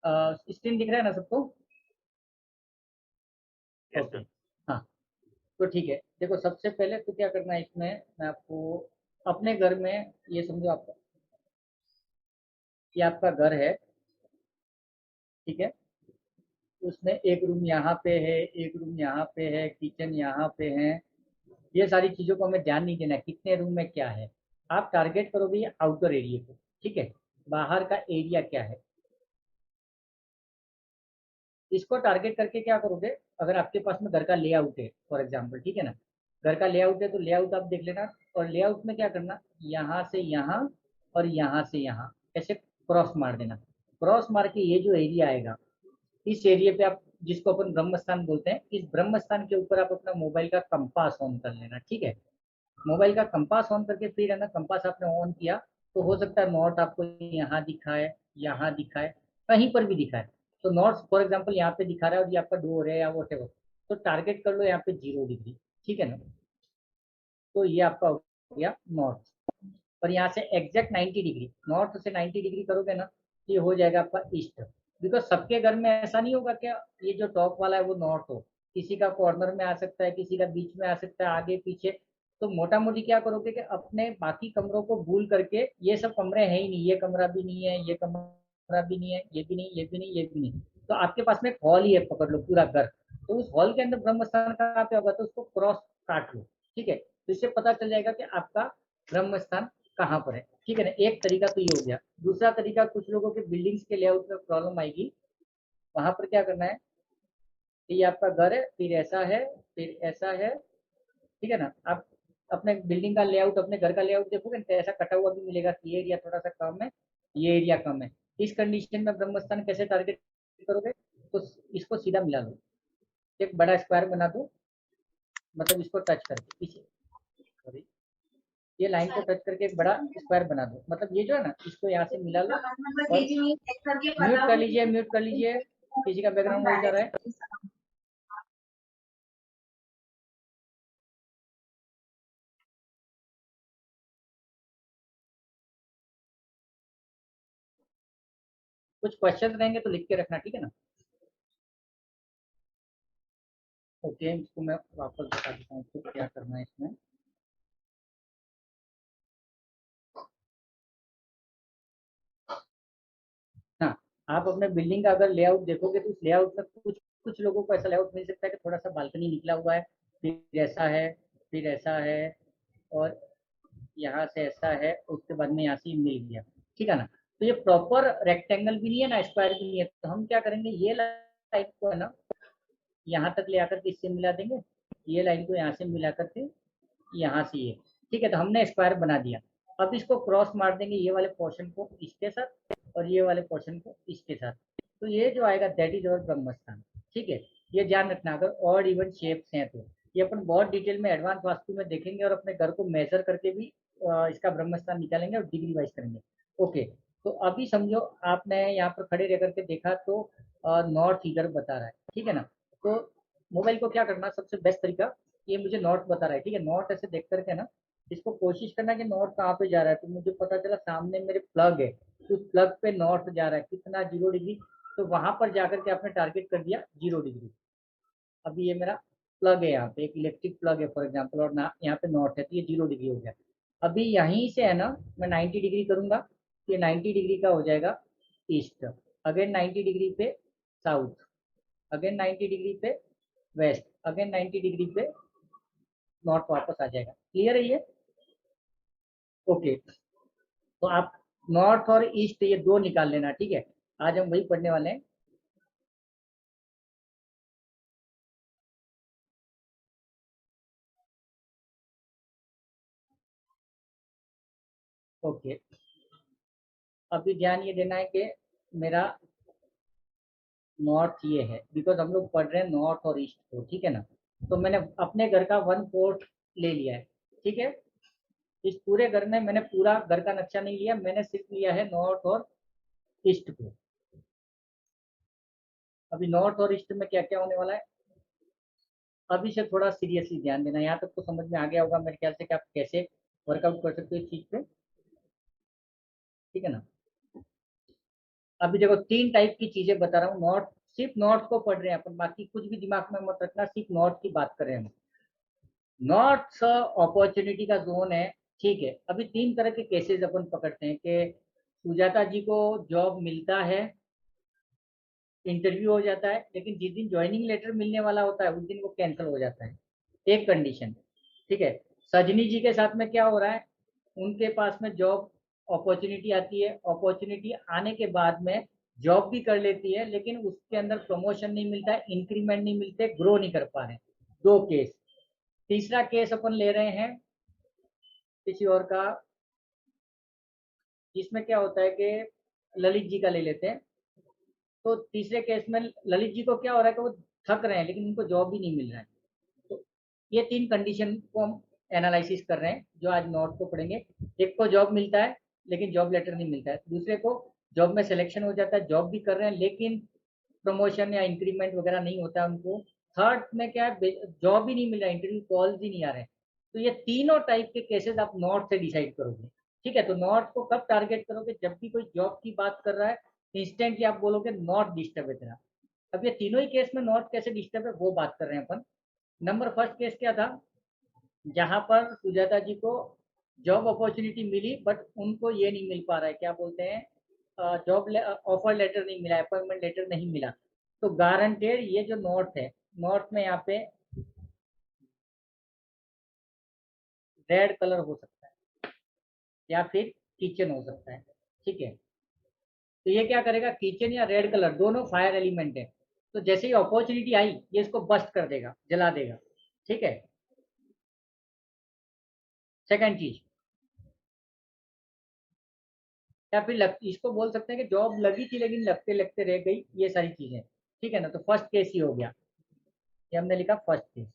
Screen दिख रहा है ना सबको? Yes okay. सर। हाँ, तो ठीक है, देखो सबसे पहले तो क्या करना है इसमें, मैं आपको अपने घर में, ये समझो आपका, ये आपका घर है, ठीक है। उसमें एक रूम यहाँ पे है, एक रूम यहाँ पे है, किचन यहाँ पे है। ये सारी चीज़ों को हमें ध्यान नहीं देना है कितने रूम में क्या है। आप टारगेट करोगे ये आउटर एरिया को, ठीक है, बाहर का एरिया क्या है, इसको टारगेट करके क्या करोगे। अगर आपके पास में घर का लेआउट है फॉर एग्जांपल, ठीक है ना, घर का लेआउट है तो लेआउट आप देख लेना। और लेआउट में क्या करना, यहाँ से यहाँ और यहाँ से यहाँ ऐसे क्रॉस मार देना। क्रॉस मार के ये जो एरिया आएगा, इस एरिया पे आप, जिसको अपन ब्रह्म स्थान बोलते हैं, इस ब्रह्म स्थान के ऊपर आप अपना मोबाइल का कंपास ऑन कर लेना, ठीक है। मोबाइल का कंपास ऑन करके फिर है ना, कंपास आपने ऑन किया तो हो सकता है नॉर्थ आपको यहाँ दिखाए, यहाँ दिखाए, कहीं पर भी दिखाए। तो नॉर्थ फॉर एग्जाम्पल यहाँ पे दिखा रहा है और ये आपका डोर है या वॉट एवर, तो टारगेट कर लो यहाँ पे 0 डिग्री, ठीक है ना। तो ये आपका हो गया नॉर्थ। और यहाँ से एग्जैक्ट 90 डिग्री, नॉर्थ से 90 डिग्री करोगे ना, तो ये हो जाएगा आपका ईस्ट। बिकॉज सबके घर में ऐसा नहीं होगा क्या, ये जो टॉप वाला है वो नॉर्थ हो, किसी का कॉर्नर में आ सकता है, किसी का बीच में आ सकता है, आगे पीछे। तो मोटा मोटी क्या करोगे कि अपने बाकी कमरों को भूल करके, ये सब कमरे हैं ही नहीं, ये कमरा भी नहीं है, ये कमरा भी नहीं है, ये भी नहीं, ये भी नहीं, ये भी नहीं, तो आपके पास में एक हॉल ही है, पकड़ लो पूरा घर। तो उस हॉल के अंदर ब्रह्म स्थान कहाँ पे होगा, तो उसको क्रॉस काट लो, ठीक है। तो इससे पता चल जाएगा कि आपका ब्रह्म स्थान कहाँ पर है, ठीक है ना। एक तरीका तो ये हो गया। दूसरा तरीका, कुछ लोगों के बिल्डिंग्स के लेआउट में प्रॉब्लम आएगी, वहां पर क्या करना है कि ये आपका घर है, फिर ऐसा है, फिर ऐसा है, ठीक है ना। आप अपने बिल्डिंग का लेआउट, अपने घर का लेआउट देखोगे तो ऐसा कटा हुआ भी मिलेगा कि ये एरिया थोड़ा सा कम है, ये एरिया कम है। इस कंडीशन में ब्रह्मस्थान कैसे टारगेट करोगे, तो इसको सीधा मिला लो, एक बड़ा स्क्वायर बना दो, मतलब इसको टच करके पीछे, सॉरी, ये लाइन को टच करके एक बड़ा स्क्वायर बना दो, मतलब ये जो है ना, इसको यहाँ से मिला लो। और म्यूट कर लीजिए, म्यूट कर लीजिए, किसी का बैकग्राउंड नॉइज आ रहा है। कुछ क्वेश्चन रहेंगे तो लिख के रखना, ठीक है ना। ओके, इसको मैं वापस बता देता हूँ आपको क्या करना है इसमें। हाँ, आप अपने बिल्डिंग का अगर लेआउट देखोगे तो उस लेआउट में कुछ कुछ लोगों को ऐसा लेआउट मिल सकता है कि थोड़ा सा बालकनी निकला हुआ है, फिर ऐसा है, फिर ऐसा है, और यहाँ से ऐसा है, उसके बाद में यहाँ से मिल गया, ठीक है ना। तो ये प्रॉपर रेक्टेंगल भी नहीं है ना, स्क्वायर भी नहीं है, तो हम क्या करेंगे, ये लाइन को है ना यहाँ तक ले आकर के इससे मिला देंगे, ये लाइन को यहाँ से मिला करके यहाँ से ये, ठीक है। तो हमने स्क्वायर बना दिया। अब इसको क्रॉस मार देंगे, ये वाले पोर्शन को इसके साथ और ये वाले पोर्शन को इसके साथ, तो ये जो आएगा दैट इज अवर ब्रह्मस्थान, ठीक है। ये ध्यान रखना, अगर ऑड इवन शेप्स हैं तो ये अपन बहुत डिटेल में एडवांस वास्तु में देखेंगे, और अपने घर को मेजर करके भी इसका ब्रह्मस्थान निकालेंगे और डिग्री वाइज करेंगे। ओके, तो अभी समझो आपने यहाँ पर खड़े रह करके देखा तो नॉर्थ इधर बता रहा है, ठीक है ना। तो मोबाइल को क्या करना, सबसे बेस्ट तरीका, ये मुझे नॉर्थ बता रहा है, ठीक है, नॉर्थ ऐसे देख करके ना, इसको कोशिश करना कि नॉर्थ कहाँ पे जा रहा है। तो मुझे पता चला सामने मेरे प्लग है, तो उस प्लग पे नॉर्थ जा रहा है, कितना, 0 डिग्री। तो वहां पर जाकर के आपने टारगेट कर दिया 0 डिग्री। अभी ये मेरा प्लग है, यहाँ पे एक इलेक्ट्रिक प्लग है फॉर एग्जाम्पल, और ना यहाँ पे नॉर्थ है, तो ये 0 डिग्री हो गया। अभी यहीं से है ना, मैं 90 डिग्री करूंगा, तो ये 90 डिग्री का हो जाएगा ईस्ट, अगेन 90 डिग्री पे साउथ, अगेन 90 डिग्री पे वेस्ट, अगेन 90 डिग्री पे नॉर्थ वापस आ जाएगा। क्लियर है ये? ओके, तो आप नॉर्थ और ईस्ट ये दो निकाल लेना, ठीक है। आज हम वही पढ़ने वाले हैं। ओके, अभी ध्यान ये देना है कि मेरा नॉर्थ ये है, बिकॉज हम लोग पढ़ रहे हैं नॉर्थ और ईस्ट को, ठीक है ना। तो मैंने अपने घर का 1/4 ले लिया है, ठीक है। इस पूरे घर में मैंने पूरा घर का नक्शा नहीं लिया, मैंने सिर्फ लिया है नॉर्थ और ईस्ट को। अभी नॉर्थ और ईस्ट में क्या क्या होने वाला है, अभी से थोड़ा सीरियसली ध्यान देना। यहाँ तक तो समझ में आ गया होगा मेरे ख्याल से कि आप कैसे वर्कआउट कर सकते हो इस चीज पे, ठीक है ना। अभी देखो 3 टाइप की चीजें बता रहा हूँ, नॉट सिर्फ नॉट को पढ़ रहे हैं अपन, बाकी कुछ भी दिमाग में मत रखना, सिर्फ नॉट की बात कर रहे हैं हम। नॉट अपॉर्चुनिटी का जोन है, ठीक है। अभी 3 तरह के केसेस अपन पकड़ते हैं कि सुजाता जी को जॉब मिलता है, इंटरव्यू हो जाता है, लेकिन जिस दिन ज्वाइनिंग लेटर मिलने वाला होता है उस दिन वो कैंसिल हो जाता है, एक कंडीशन, ठीक है। सजनी जी के साथ में क्या हो रहा है, उनके पास में जॉब अपॉर्चुनिटी आती है, अपॉर्चुनिटी आने के बाद में जॉब भी कर लेती है, लेकिन उसके अंदर प्रमोशन नहीं मिलता है, इंक्रीमेंट नहीं मिलते, ग्रो नहीं कर पा रहे। 2 केस। तीसरा केस अपन ले रहे हैं किसी और का, जिसमें क्या होता है कि ललित जी का ले लेते हैं। तो तीसरे केस में ललित जी को क्या हो रहा है कि वो थक रहे हैं लेकिन उनको जॉब भी नहीं मिल रहा है। तो ये 3 कंडीशन को हम एनालिसिस कर रहे हैं जो आज नोट को पढ़ेंगे। एक को जॉब मिलता है लेकिन जॉब लेटर नहीं मिलता है, दूसरे को जॉब में सिलेक्शन हो जाता है, जॉब भी कर रहे हैं लेकिन प्रमोशन या इंक्रीमेंट वगैरह नहीं होता है उनको। थर्ड में क्या है, जॉब ही नहीं मिल रहा है, इंटरव्यू कॉल्स ही नहीं आ रहे हैं। तो ये तीनों टाइप के केसेस आप नॉट से डिसाइड करोगे, ठीक है। तो नॉट को कब टारगेट करोगे, जब भी कोई जॉब की बात कर रहा है इंस्टेंटली आप बोलोगे नॉट डिस्टर्ब है तेरा। अब ये तीनों ही केस में नॉट कैसे डिस्टर्ब है वो बात कर रहे हैं अपन। नंबर फर्स्ट केस क्या था, जहां पर सुजाता जी को जॉब अपॉर्चुनिटी मिली बट उनको ये नहीं मिल पा रहा है, क्या बोलते हैं, जॉब ऑफर लेटर नहीं मिला, अपॉइंटमेंट लेटर नहीं मिला। तो गारंटेड ये जो नॉट है, नॉट में यहाँ पे रेड कलर हो सकता है या फिर किचन हो सकता है, ठीक है। तो ये क्या करेगा, किचन या रेड कलर दोनों फायर एलिमेंट है, तो जैसे ही अपॉर्चुनिटी आई ये इसको बस्ट कर देगा, जला देगा, ठीक है। सेकंड चीज, या फिर इसको बोल सकते हैं कि जॉब लगी थी लेकिन लगते लगते रह गई, ये सारी चीजें, ठीक है ना। तो फर्स्ट केस ही हो गया, ये हमने लिखा फर्स्ट केस।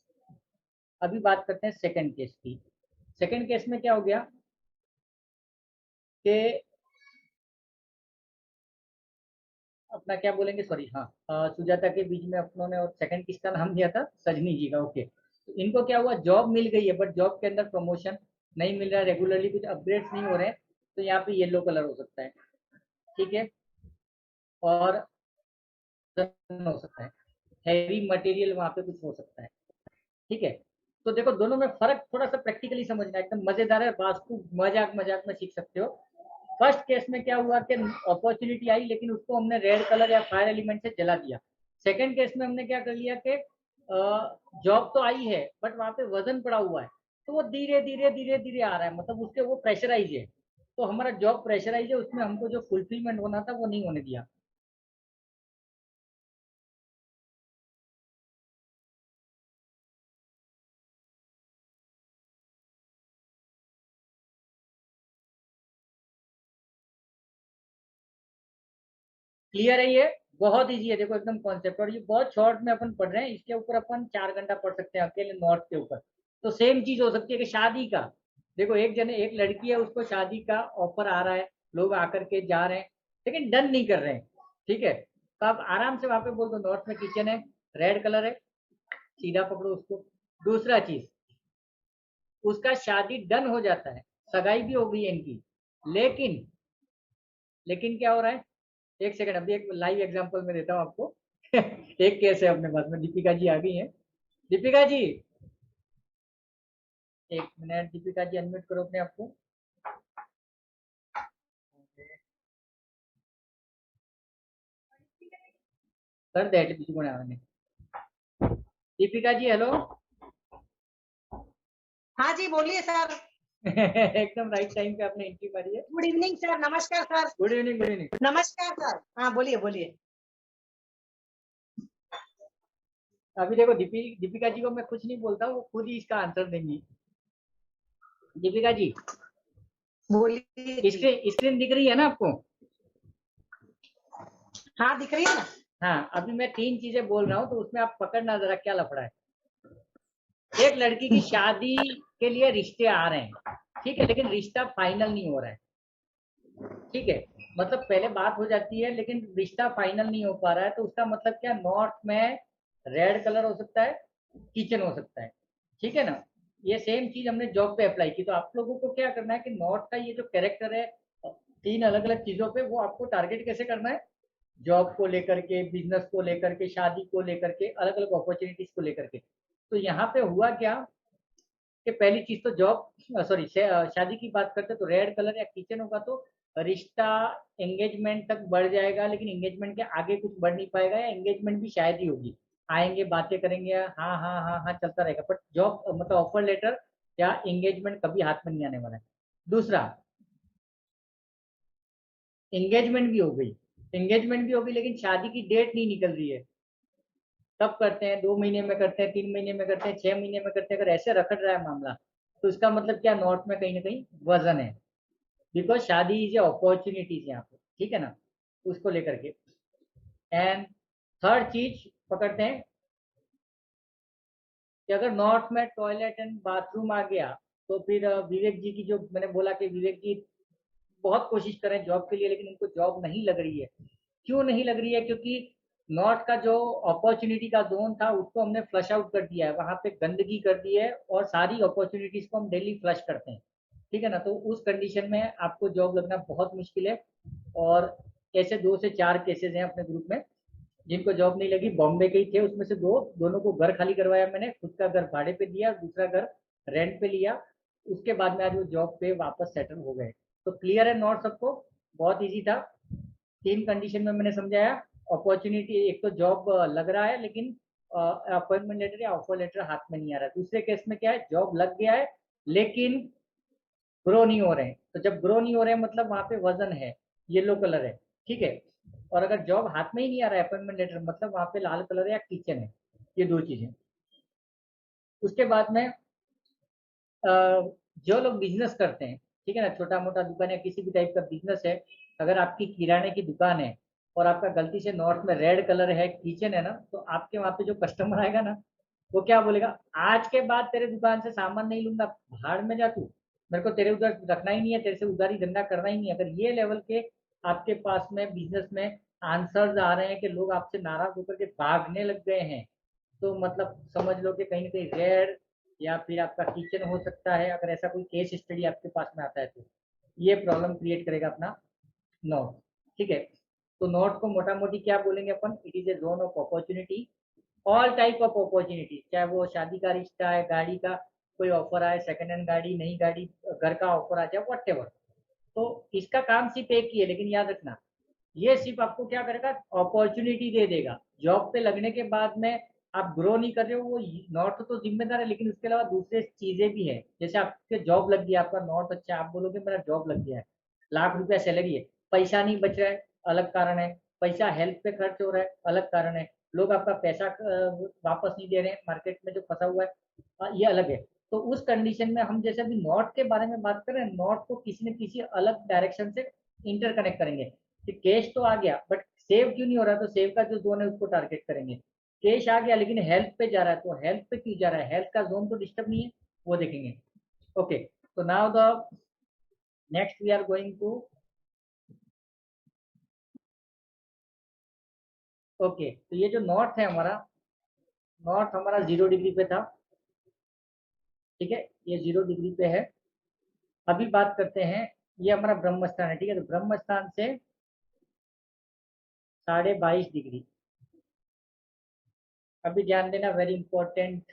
अभी बात करते हैं सेकंड केस की। सेकंड केस में क्या हो गया कि अपना क्या बोलेंगे, सॉरी, हाँ, सुजाता के बीच में अपनों ने और सेकंड किसका नाम दिया था, सजनी जी का, ओके। तो इनको क्या हुआ, जॉब मिल गई है बट जॉब के अंदर प्रमोशन नहीं मिल रहा है, रेगुलरली कुछ अपग्रेड्स नहीं हो रहे हैं, तो यहाँ पे येलो कलर हो सकता है, ठीक है। और हो सकता है हैवी मटेरियल वहां पे कुछ हो सकता है, ठीक है। तो देखो दोनों में फर्क थोड़ा सा प्रैक्टिकली समझना, एकदम मजेदार है, वास्तु मजाक मजाक में सीख सकते हो। फर्स्ट केस में क्या हुआ कि अपॉर्चुनिटी आई लेकिन उसको हमने रेड कलर या फायर एलिमेंट से जला दिया। सेकंड केस में हमने क्या कर लिया कि जॉब तो आई है बट वहां पे वजन पड़ा हुआ है, तो वो धीरे धीरे धीरे धीरे आ रहा है, मतलब उसके वो प्रेशराइज है। तो हमारा जॉब प्रेशराइज है, उसमें हमको जो फुलफिलमेंट होना था वो नहीं होने दिया। क्लियर है ये, बहुत इजी है, देखो एकदम कॉन्सेप्ट, और ये बहुत शॉर्ट में अपन पढ़ रहे हैं, इसके ऊपर अपन 4 घंटा पढ़ सकते हैं अकेले नॉट के ऊपर। तो सेम चीज हो सकती है कि शादी का, देखो एक लड़की है, उसको शादी का ऑफर आ रहा है, लोग आकर के जा रहे हैं लेकिन डन नहीं कर रहे हैं, ठीक है। तो आप आराम से वहां पे बोल दो नॉर्थ में किचन है, रेड कलर है, सीधा पकड़ो उसको। दूसरा चीज, उसका शादी डन हो जाता है, सगाई भी हो गई है इनकी, लेकिन लेकिन क्या हो रहा है, एक सेकंड, अभी एक लाइव एग्जांपल में देता हूँ आपको। एक केस है अपने पास में, दीपिका जी आ गई हैं। दीपिका जी, एक मिनट, दीपिका जी अनम्यूट करो अपने आप को। कर दे किसी को नहीं। दीपिका जी हेलो। हाँ जी, बोलिए सर। एकदम राइट टाइम पे आपने एंट्री मारी है। गुड इवनिंग सर, नमस्कार sir. Good evening, good evening. नमस्कार सर, हाँ बोलिए बोलिए। अभी देखो दीपिका जी को मैं कुछ नहीं बोलता, वो खुद ही इसका आंसर देंगी। दीपिका जी, बोलिए जी। स्क्रीन दिख रही है ना आपको? हाँ दिख रही है ना। हाँ, अभी मैं 3 चीजें बोल रहा हूँ तो उसमें आप पकड़ना जरा क्या लफड़ा है। एक लड़की की शादी के लिए रिश्ते आ रहे हैं, ठीक है, लेकिन रिश्ता फाइनल नहीं हो रहा है, ठीक है। मतलब पहले बात हो जाती है लेकिन रिश्ता फाइनल नहीं हो पा रहा है, तो उसका मतलब क्या, नॉर्थ में रेड कलर हो सकता है, किचन हो सकता है, ठीक है ना। ये सेम चीज हमने जॉब पे अप्लाई की, तो आप लोगों को क्या करना है कि नॉर्थ का ये जो कैरेक्टर है 3 अलग अलग चीजों पे, वो आपको टारगेट कैसे करना है, जॉब को लेकर के, बिजनेस को लेकर के, शादी को लेकर के, अलग अलग अपॉर्चुनिटीज को लेकर के। तो यहाँ पे हुआ क्या कि पहली चीज तो जॉब सॉरी शादी की बात करते तो रेड कलर या किचन होगा तो रिश्ता एंगेजमेंट तक बढ़ जाएगा, लेकिन एंगेजमेंट के आगे कुछ बढ़ नहीं पाएगा, या एंगेजमेंट भी शायद ही होगी। आएंगे, बातें करेंगे, हाँ हाँ हाँ हाँ चलता रहेगा, बट जॉब मतलब ऑफर लेटर या एंगेजमेंट कभी हाथ में नहीं आने वाला है। दूसरा, एंगेजमेंट भी हो गई लेकिन शादी की डेट नहीं निकल रही है। कब करते हैं? 2 महीने में करते हैं, 3 महीने में करते हैं, 6 महीने में करते हैं। अगर ऐसे रखड़ रहा है मामला तो इसका मतलब क्या, नॉर्थ में कहीं ना कहीं वजन है। बिकॉज शादी इज ए अपॉर्चुनिटीज यहाँ पे, ठीक है ना, उसको लेकर के। एंड थर्ड चीज पकड़ते हैं कि अगर नॉर्थ में टॉयलेट एंड बाथरूम आ गया तो फिर विवेक जी की, जो मैंने बोला कि विवेक जी बहुत कोशिश करें जॉब के लिए लेकिन उनको जॉब नहीं लग रही है। क्यों नहीं लग रही है? क्योंकि नॉर्थ का जो अपॉर्चुनिटी का जोन था उसको हमने फ्लश आउट कर दिया है, वहां पे गंदगी कर दी है और सारी अपॉर्चुनिटीज को हम डेली फ्लश करते हैं, ठीक है ना। तो उस कंडीशन में आपको जॉब लगना बहुत मुश्किल है। और ऐसे 2 से 4 केसेस हैं अपने ग्रुप में जिनको जॉब नहीं लगी, बॉम्बे के ही थे, उसमें से दोनों को घर खाली करवाया मैंने, खुद का घर भाड़े पे दिया, दूसरा घर रेंट पे लिया। उसके बाद में आज वो जॉब पे वापस सेटल हो गए। तो क्लियर है नॉट सबको? बहुत इजी था। 3 कंडीशन में मैंने समझाया। अपॉर्चुनिटी, एक तो जॉब लग रहा है लेकिन अपॉइंटमेंट लेटर या ऑफर लेटर हाथ में नहीं आ रहा है। दूसरे केस में क्या है, जॉब लग गया है लेकिन ग्रो नहीं हो रहे हैं। तो जब ग्रो नहीं हो रहे हैं मतलब वहां पे वजन है, येलो कलर है, ठीक है। और अगर जॉब हाथ में ही नहीं आ रहा है अपॉइंटमेंट लेटर, मतलब वहां पे लाल कलर या किचन है। ये 2 चीजें। उसके बाद में जो लोग बिजनेस करते हैं, ठीक है ना, छोटा मोटा दुकान या किसी भी टाइप का बिजनेस है, अगर आपकी किराने की दुकान है और आपका गलती से नॉर्थ में रेड कलर है, किचन है ना, तो आपके वहां पे जो कस्टमर आएगा ना, वो क्या बोलेगा, आज के बाद तेरे दुकान से सामान नहीं लूंगा, भाड़ में जा तू, मेरे को तेरे उधर रखना ही नहीं है, तेरे से उधारी धंधा करना ही नहीं है। अगर ये लेवल के आपके पास में बिजनेस में आंसर्स आ रहे हैं कि लोग आपसे नाराज होकर के भागने लग गए हैं, तो मतलब समझ लो कि कहीं ना कहीं रेड या फिर आपका किचन हो सकता है। अगर ऐसा कोई केस स्टडी आपके पास में आता है तो ये प्रॉब्लम क्रिएट करेगा अपना नोट, ठीक है। तो नोट को मोटा मोटी क्या बोलेंगे अपन, it is a zone of opportunity. All type of opportunity, चाहे वो शादी का रिश्ता है, गाड़ी का कोई ऑफर आए, सेकंड हैंड गाड़ी, नई गाड़ी, घर का ऑफर आ जाए, वट एवर। तो इसका काम सिर्फ एक ही है, लेकिन याद रखना ये सिर्फ आपको क्या करेगा, अपॉर्चुनिटी दे देगा। जॉब पे लगने के बाद में आप ग्रो नहीं कर रहे हो, वो नॉट तो जिम्मेदार है, लेकिन उसके अलावा दूसरे चीजें भी है। जैसे आपके जॉब लग गया, आपका नॉट अच्छा है, आप बोलोगे मेरा जॉब लग गया है, लाख रुपया सैलरी है, पैसा नहीं बच रहा है, अलग कारण है। पैसा हेल्थ पे खर्च हो रहा है, अलग कारण है। लोग आपका पैसा वापस नहीं दे रहे हैं, मार्केट में जो फंसा हुआ है, ये अलग है। तो उस कंडीशन में हम जैसे अभी नॉट के बारे में बात कर रहे हैं, नॉट को किसी न किसी अलग डायरेक्शन से इंटरकनेक्ट करेंगे कि कैश तो आ गया बट सेव क्यों नहीं हो रहा, तो सेव का जो जोन है उसको टारगेट करेंगे। कैश आ गया लेकिन हेल्थ पे जा रहा है, तो हेल्थ पे क्यों जा रहा है, हेल्थ का जोन तो डिस्टर्ब नहीं है, वो देखेंगे। ओके, तो now the next we are going to, okay, तो ये जो नॉर्थ है हमारा, नॉर्थ हमारा 0 डिग्री पे था, ठीक है, ये 0 डिग्री पे है। अभी बात करते हैं, ये हमारा ब्रह्म स्थान है, ठीक है, तो ब्रह्म स्थान से 22.5 डिग्री। अभी ध्यान देना, वेरी इंपॉर्टेंट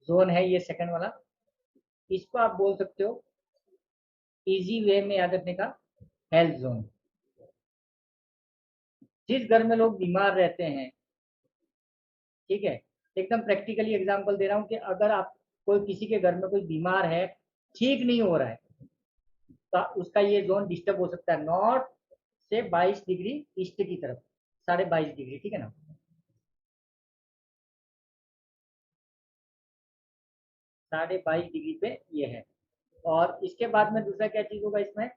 जोन है ये सेकंड वाला। इसको आप बोल सकते हो इजी वे में याद रखने का, हेल्थ जोन। जिस घर में लोग बीमार रहते हैं, ठीक है, एकदम प्रैक्टिकली एग्जांपल दे रहा हूँ कि अगर आप कोई किसी के घर में कोई बीमार है, ठीक नहीं हो रहा है, तो उसका ये जोन डिस्टर्ब हो सकता है, नॉर्थ से 22 डिग्री ईस्ट की तरफ, 22.5 डिग्री, ठीक है ना। 22.5 डिग्री पे ये है। और इसके बाद में दूसरा क्या चीज होगा इसमें,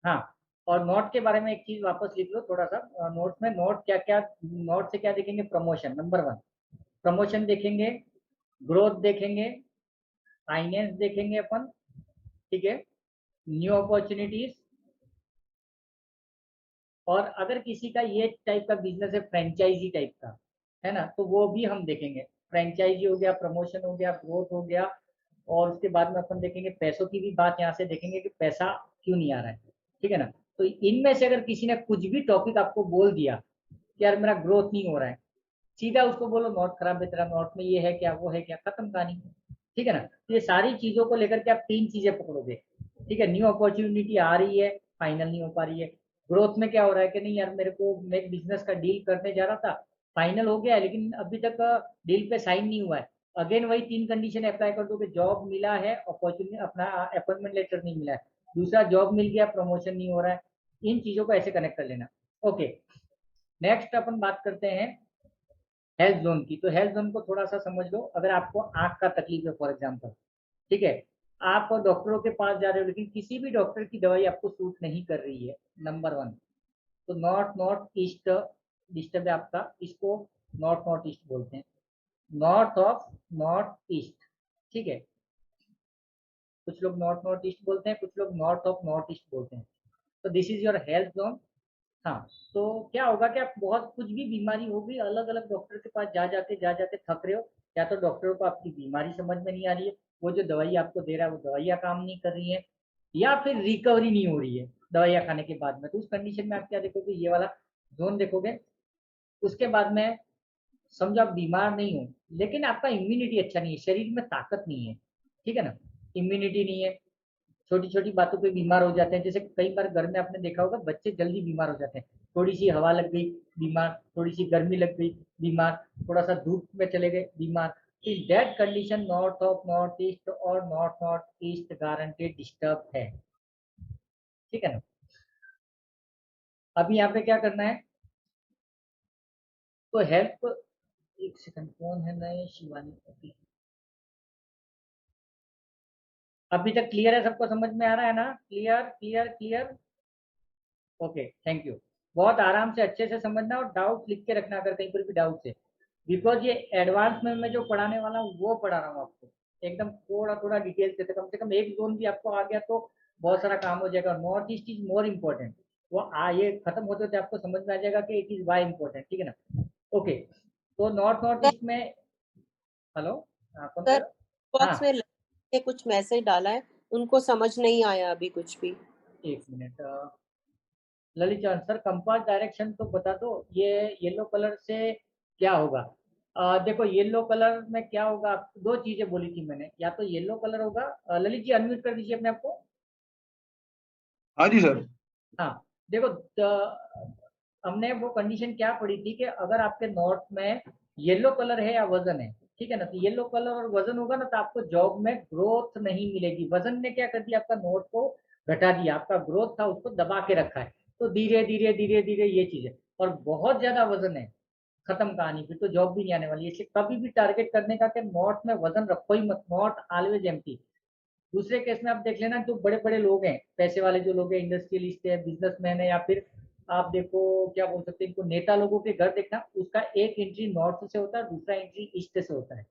हाँ, और नोट के बारे में एक चीज वापस लिख लो थोड़ा सा नोट में। नोट क्या क्या, नोट से क्या देखेंगे, प्रमोशन नंबर 1, प्रमोशन देखेंगे, ग्रोथ देखेंगे, फाइनेंस देखेंगे अपन, ठीक है, न्यू अपॉर्चुनिटीज। और अगर किसी का ये टाइप का बिजनेस है, फ्रेंचाइजी टाइप का है ना, तो वो भी हम देखेंगे। फ्रेंचाइजी हो गया, प्रमोशन हो गया, ग्रोथ हो गया। और उसके बाद में अपन देखेंगे पैसों की भी बात, यहाँ से देखेंगे कि पैसा क्यों नहीं आ रहा है, ठीक है ना। तो इनमें से अगर किसी ने कुछ भी टॉपिक आपको बोल दिया कि यार मेरा ग्रोथ नहीं हो रहा है, सीधा उसको बोलो नोट खराब है तेरा, नोट में ये है क्या वो है क्या, खत्म कहानी, ठीक है ना। तो ये सारी चीजों को लेकर के आप तीन चीजें पकड़ोगे, ठीक है। न्यू अपॉर्चुनिटी आ रही है, फाइनल नहीं हो पा रही है। ग्रोथ में क्या हो रहा है कि नहीं यार मेरे को, मैं एक बिजनेस का डील करने जा रहा था, फाइनल हो गया है लेकिन अभी तक डील पे साइन नहीं हुआ है। अगेन वही तीन कंडीशन अप्लाई कर दो कि जॉब मिला है, अपॉर्चुनिटी अपना अपॉइंटमेंट लेटर नहीं मिला है, दूसरा जॉब मिल गया, प्रमोशन नहीं हो रहा है। इन चीजों को ऐसे कनेक्ट कर लेना। ओके, नेक्स्ट अपन बात करते हैं हेल्थ जोन की। तो हेल्थ जोन को थोड़ा सा समझ लो। अगर आपको आंख का तकलीफ है फॉर एग्जाम्पल, ठीक है, आप डॉक्टरों के पास जा रहे हो लेकिन किसी भी डॉक्टर की दवाई आपको सूट नहीं कर रही है, नंबर वन, तो नॉर्थ नॉर्थ ईस्ट डिस्टर्ब है आपका, इसको नॉर्थ नॉर्थ ईस्ट बोलते हैं, नॉर्थ ऑफ नॉर्थ ईस्ट, ठीक है। कुछ लोग नॉर्थ नॉर्थ ईस्ट बोलते हैं, कुछ लोग नॉर्थ ऑफ नॉर्थ ईस्ट बोलते हैं। तो this is your health zone. हाँ, तो क्या होगा कि आप बहुत कुछ भी बीमारी होगी, अलग अलग डॉक्टर के पास जा जाते थक रहे हो, या तो डॉक्टरों को आपकी बीमारी समझ में नहीं आ रही है, वो जो दवाई आपको दे रहा है वो दवाइयाँ काम नहीं कर रही है, या फिर रिकवरी नहीं हो रही है दवाइयाँ खाने के बाद में। तो उस कंडीशन में आप क्या देखोगे, ये वाला जोन देखोगे। उसके बाद में समझो आप बीमार नहीं हो लेकिन आपका इम्यूनिटी अच्छा नहीं है, शरीर में ताकत नहीं है, ठीक है ना, इम्यूनिटी नहीं है, छोटी छोटी बातों पे बीमार हो जाते हैं। जैसे कई बार घर में आपने देखा होगा बच्चे जल्दी बीमार हो जाते हैं, थोड़ी सी हवा लग गई बीमार, थोड़ी सी गर्मी लग गई बीमार, थोड़ा सा धूप में चले गए बीमार। In that condition north of north east और north north east guaranteed disturb है, ठीक है ना। अभी यहाँ पे क्या करना है, तो हेल्प, एक सेकंड कौन है नए, शिवानी, अभी तक क्लियर है, सबको समझ में आ रहा है ना, clear clear clear. Okay, thank you. बहुत आराम से अच्छे से समझना और डाउट लिख के रखना अगर कहीं पर भी डाउट है, बिकॉज ये एडवांस में मैं जो पढ़ाने वाला हूँ वो पढ़ा रहा हूँ आपको, एकदम थोड़ा थोड़ा डिटेल से कम एक जोन भी आपको आ गया तो बहुत सारा काम हो जाएगा। North east is more important, वो ये खत्म होते होते आपको समझ में आ जाएगा कि इट इज वाई इम्पोर्टेंट, ठीक है ना। ओके, तो नॉर्थ नॉर्थ सर ईस्ट में, हेलो, हाँ कौन कह सर रहा, हाँ बॉक्स में के कुछ मैसेज डाला है, उनको समझ नहीं आया अभी कुछ भी। एक मिनट, ललित चंद सर कंपास डायरेक्शन तो बता दो, ये येलो कलर से क्या होगा। देखो येलो कलर में क्या होगा, दो चीजें बोली थी मैंने, या तो येलो कलर होगा, ललित जी अनम्यूट कर दीजिए अपने आपको। हाँ जी सर। हाँ, देखो हमने वो कंडीशन क्या पढ़ी थी कि अगर आपके नॉर्थ में येलो कलर है या वजन है, ठीक है ना, तो येलो कलर और वजन होगा ना तो आपको जॉब में ग्रोथ नहीं मिलेगी। वजन ने क्या कर दिया, आपका नॉर्थ को घटा दिया, आपका ग्रोथ था उसको दबा के रखा है, तो धीरे धीरे धीरे धीरे ये चीज है। और बहुत ज्यादा वजन है, खत्म कहानी, फिर तो जॉब भी नहीं आने वाली है। इसलिए कभी भी टारगेट करने का कि नॉर्थ में वजन रखो ही मत, नॉर्थ ऑलवेज एम्प्टी। दूसरे केस में आप देख लेना, जो बड़े बड़े लोग हैं, पैसे वाले जो लोग हैं, इंडस्ट्रियलिस्ट है, बिजनेसमैन है, या फिर आप देखो क्या बोल सकते हैं इनको, नेता लोगों के घर देखना, उसका एक एंट्री नॉर्थ से होता है, दूसरा एंट्री ईस्ट से होता है।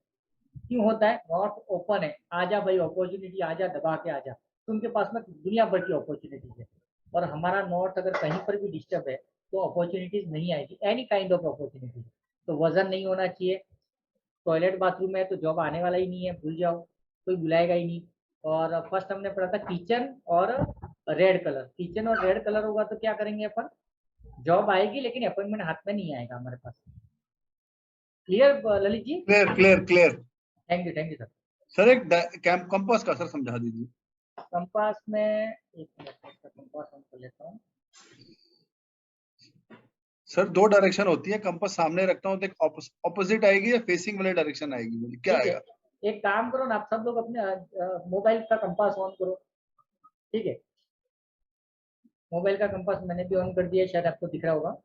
क्यों होता है, नॉर्थ ओपन है, आजा भाई अपॉर्चुनिटी आजा, दबा के आजा, तो उनके पास में दुनिया भर की अपॉर्चुनिटीज है। और हमारा नॉर्थ अगर कहीं पर भी डिस्टर्ब है तो अपॉर्चुनिटीज नहीं आएगी, एनी काइंड ऑफ अपॉर्चुनिटी। तो वजन नहीं होना चाहिए, टॉयलेट बाथरूम है तो जॉब आने वाला ही नहीं है, भूल जाओ, कोई बुलाएगा ही नहीं। और फर्स्ट हमने पढ़ा था किचन और रेड कलर, किचन और रेड कलर होगा तो क्या करेंगे अपन, जॉब आएगी लेकिन अपॉइंटमेंट हाथ में नहीं आएगा हमारे पास। Clear Lalit ji? Clear clear clear. Thank you sir. Sir एक कंपास का सर समझा दीजिए। कंपास में एक मिनट, कंपास ऑन कर लेता हूँ। सर दो डायरेक्शन होती है, कंपास सामने रखता हूँ तो एक ऑपोजिट आएगी या फेसिंग वाली डायरेक्शन आएगी, मुझे क्या ठीक है, आएगा? एक काम करो ना, आप सब लोग अपने मोबाइल का कंपास ऑन करो, ठीक है। मोबाइल का कंपास मैंने भी ऑन कर दिया है, शायद आपको दिख रहा होगा।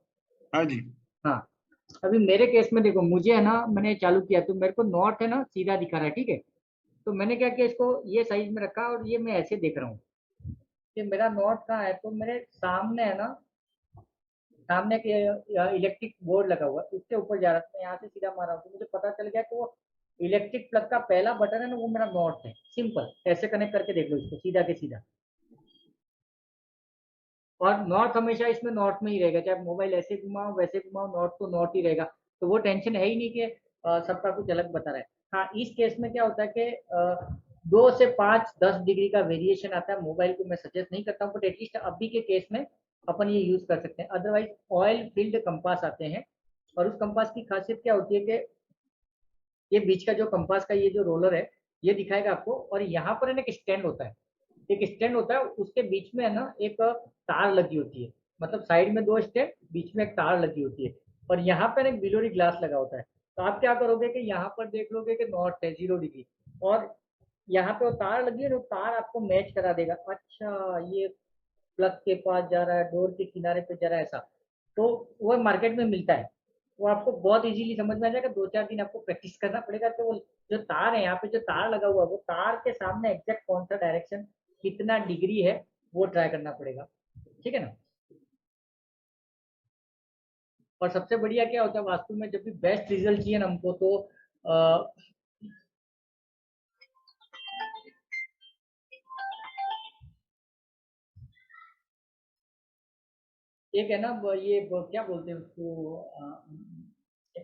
हाँ जी। हाँ, अभी मेरे केस में देखो, मुझे है ना, मैंने चालू किया तो मेरे को नॉर्थ है ना सीधा दिखा रहा है, ठीक है। तो मैंने क्या किया, इसको ये साइज में रखा और ये मैं ऐसे देख रहा हूँ कि मेरा नॉर्थ कहाँ है, तो मेरे सामने है ना, सामने के इलेक्ट्रिक बोर्ड लगा हुआ है उसके ऊपर जा रहा था, मैं यहाँ से सीधा मारा हूँ तो मुझे पता चल गया कि वो इलेक्ट्रिक प्लग का पहला बटन है ना, वो मेरा नॉर्थ है। सिंपल ऐसे कनेक्ट करके देख लो इसको, सीधा के सीधा। और नॉर्थ हमेशा इसमें नॉर्थ में ही रहेगा, चाहे मोबाइल ऐसे घुमाओ वैसे घुमाओ, नॉर्थ तो नॉर्थ ही रहेगा। तो वो टेंशन है ही नहीं कि सबका कुछ अलग बता रहा है। हाँ, इस केस में क्या होता है कि 2 से 5 10 डिग्री का वेरिएशन आता है। मोबाइल को मैं सजेस्ट नहीं करता हूँ, बट एटलीस्ट अभी के केस में अपन ये यूज कर सकते हैं। अदरवाइज ऑयल फील्ड कंपास आते हैं, और उस कंपास की खासियत क्या होती है कि ये बीच का जो कंपास का ये जो रोलर है ये दिखाएगा आपको, और यहाँ पर है ना एक स्टैंड होता है, एक स्टैंड होता है, उसके बीच में है ना एक तार लगी होती है, मतलब साइड में 2 स्टैंड, बीच में एक तार लगी होती है, और यहाँ पर एक बिलोरी ग्लास लगा होता है। तो आप क्या करोगे कि यहाँ पर देख लोगे कि नॉर्थ है 0 डिग्री, और यहाँ पे वो तार लगी है, वो तार आपको मैच करा देगा। अच्छा, ये प्लग के पास जा रहा है, डोर के किनारे पे जा रहा है, ऐसा। तो वो मार्केट में मिलता है, वो आपको बहुत इजीली समझ में आ जाएगा। 2-4 दिन आपको प्रैक्टिस करना पड़ेगा। तो वो जो तार है, यहाँ पे जो तार लगा हुआ है, वो तार के सामने एग्जैक्ट कौन सा डायरेक्शन कितना डिग्री है वो ट्राई करना पड़ेगा, ठीक है ना। और सबसे बढ़िया क्या होता है वास्तु में, जब भी बेस्ट रिजल्ट चाहिए ना हमको, तो एक है ना क्या बोलते हैं उसको,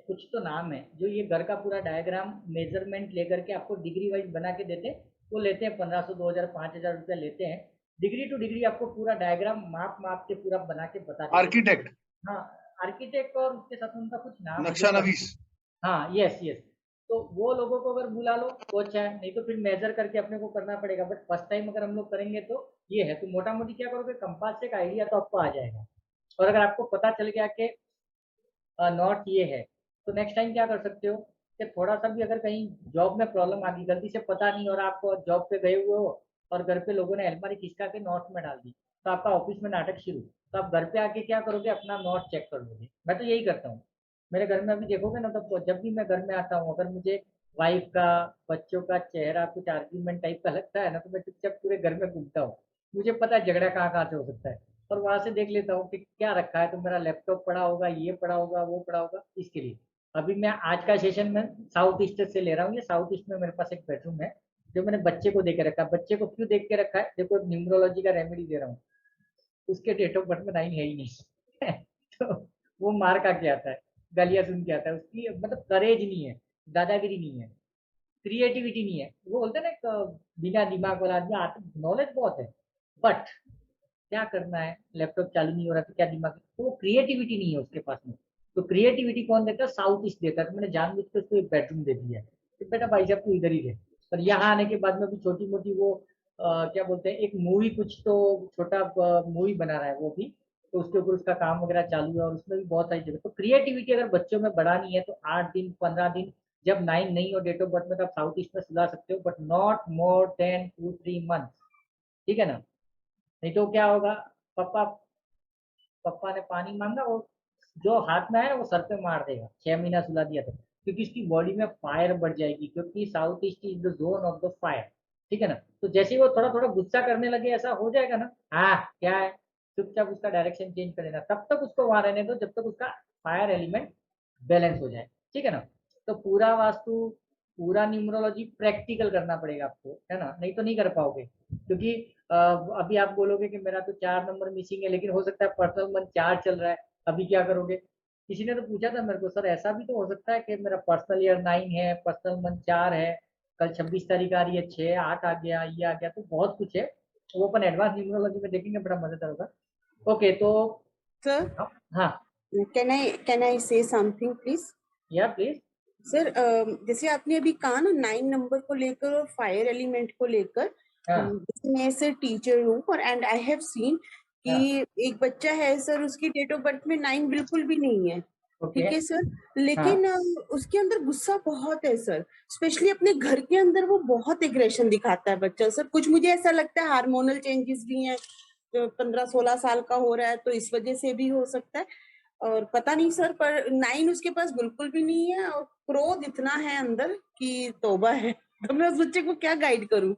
कुछ तो नाम है, जो ये घर का पूरा डायग्राम मेजरमेंट लेकर के आपको डिग्री वाइज बना के देते हैं। वो लेते हैं 1500, 2000, 5000 रुपया लेते हैं। डिग्री टू डिग्री आपको पूरा डायग्राम माप माप के पूरा बना के बता देते हैं। आर्किटेक्ट। हाँ, आर्किटेक्ट, और उसके साथ उनका कुछ नाम नक्शा नवीस। हाँ, यस यस। तो वो लोगों को अगर बुला लो तो अच्छा है, नहीं तो फिर मेजर करके अपने को करना पड़ेगा। बट फर्स्ट टाइम अगर हम लोग करेंगे तो ये है। तो मोटा मोटी क्या करोगे, कंपास से एक आइडिया तो आपको आ जाएगा। और अगर आपको पता चल गया कि नॉट ये है, तो नेक्स्ट टाइम क्या कर सकते हो कि थोड़ा सा भी अगर कहीं जॉब में प्रॉब्लम आ गई, गलती से पता नहीं, और आप जॉब पे गए हुए हो और घर पे लोगों ने अलमारी खिसका के नोट में डाल दी, तो आपका ऑफिस में नाटक शुरू। तो आप घर पे आके क्या करोगे, अपना नोट चेक कर लोगे। मैं तो यही करता हूँ। मेरे घर में अभी देखोगे ना, तो जब भी मैं घर में आता हूँ, अगर मुझे वाइफ का, बच्चों का चेहरा कुछ आर्ग्यूमेंट टाइप का लगता है ना, तो मैं चुपचाप पूरे घर में घूमता हूँ। मुझे पता है झगड़ा कहाँ कहाँ से हो सकता है, और वहां से देख लेता हूँ कि क्या रखा है। तो मेरा लैपटॉप पड़ा होगा, ये पड़ा होगा, वो पड़ा होगा, इसके लिए। अभी मैं आज का सेशन में साउथ ईस्ट से ले रहा हूँ। ये साउथ ईस्ट में मेरे पास एक बेडरूम है, जो मैंने बच्चे को दे के रखा है। बच्चे को क्यों देख के रखा है, देखो न्यूमरोलॉजी का रेमेडी दे रहा हूँ। उसके डेट ऑफ बर्थ में 9 है ही नहीं तो वो मार खा के आता है, गालियां सुन के आता है। उसकी मतलब करेज नहीं है, दादागिरी नहीं है, क्रिएटिविटी नहीं है। वो बोलते हैं ना बिना दिमाग वाला आदमी, आते नॉलेज बहुत है, बट क्या करना है, लैपटॉप चालू नहीं हो रहा तो क्या दिमाग, तो वो क्रिएटिविटी नहीं है उसके पास में। तो क्रिएटिविटी कौन देता है, साउथ ईस्ट देता है। तो मैंने जानबूझ के उसको एक बेडरूम दे दिया है कि बेटा भाई साहब तू इधर ही रहे। पर यहाँ आने के बाद में भी छोटी मोटी वो क्या बोलते हैं, एक मूवी, कुछ तो छोटा मूवी बना रहा है वो भी, तो उसके ऊपर उसका काम वगैरह चालू है, और उसमें भी बहुत सारी जगह। तो क्रिएटिविटी अगर बच्चों में बढ़ानी है तो 8 दिन 15 दिन, जब 9 नहीं हो डेट ऑफ बर्थ में, तो आप साउथ ईस्ट में सुधार सकते हो, but not more than 2-3 month, ठीक है ना। नहीं तो क्या होगा, पापा पापा ने पानी मांगा, वो जो हाथ में आया वो सर पे मार देगा। 6 महीना सुला दिया था, क्योंकि इसकी बॉडी में फायर बढ़ जाएगी, क्योंकि south east is the zone of the fire, ठीक है ना। तो जैसे ही वो थोड़ा थोड़ा गुस्सा करने लगे, ऐसा हो जाएगा ना, हाँ क्या है, चुपचाप उसका डायरेक्शन चेंज कर देना। तब तक उसको वहां रहने दो जब तक उसका फायर एलिमेंट बैलेंस हो जाए, ठीक है ना। तो पूरा वास्तु, पूरा न्यूमरोलॉजी प्रैक्टिकल करना पड़ेगा आपको, है ना, नहीं तो नहीं कर पाओगे। क्योंकि अभी आप बोलोगे कि मेरा तो 4 नंबर मिसिंग है, लेकिन हो सकता है पर्सनल मन 4 चल रहा है। अभी क्या करोगे। किसी ने तो पूछा था मेरे को, सर ऐसा भी तो हो सकता है कि मेरा पर्सनल ईयर 9 है, पर्सनल मन 4 है, कल 26 तारीख आ रही है, 6-8 आ गया, ये आ गया, तो बहुत कुछ है। वो अपन एडवांस न्यूमरोलॉजी में देखेंगे, बड़ा मजेदार होगा। ओके, तो सर, हाँ, कैन आई से समथिंग प्लीज? या प्लीज। सर, जैसे आपने अभी कहा ना 9 नंबर को लेकर और फायर एलिमेंट को लेकर, हाँ जैसे मैं सर टीचर हूँ और एंड आई हैव सीन कि हाँ, एक बच्चा है सर, उसकी डेट ऑफ बर्थ में 9 बिल्कुल भी नहीं है। ओके, ठीक है सर, हाँ लेकिन उसके अंदर गुस्सा बहुत है सर। स्पेशली अपने घर के अंदर वो बहुत एग्रेशन दिखाता है बच्चा सर। कुछ मुझे ऐसा लगता है हार्मोनल चेंजेस भी हैं, 15-16 साल का हो रहा है, तो इस वजह से भी हो सकता है। और पता नहीं सर, पर 9 उसके पास बिल्कुल भी नहीं है, और क्रोध इतना है अंदर कि तौबा है। तो मैं उस बच्चे को क्या गाइड करूं?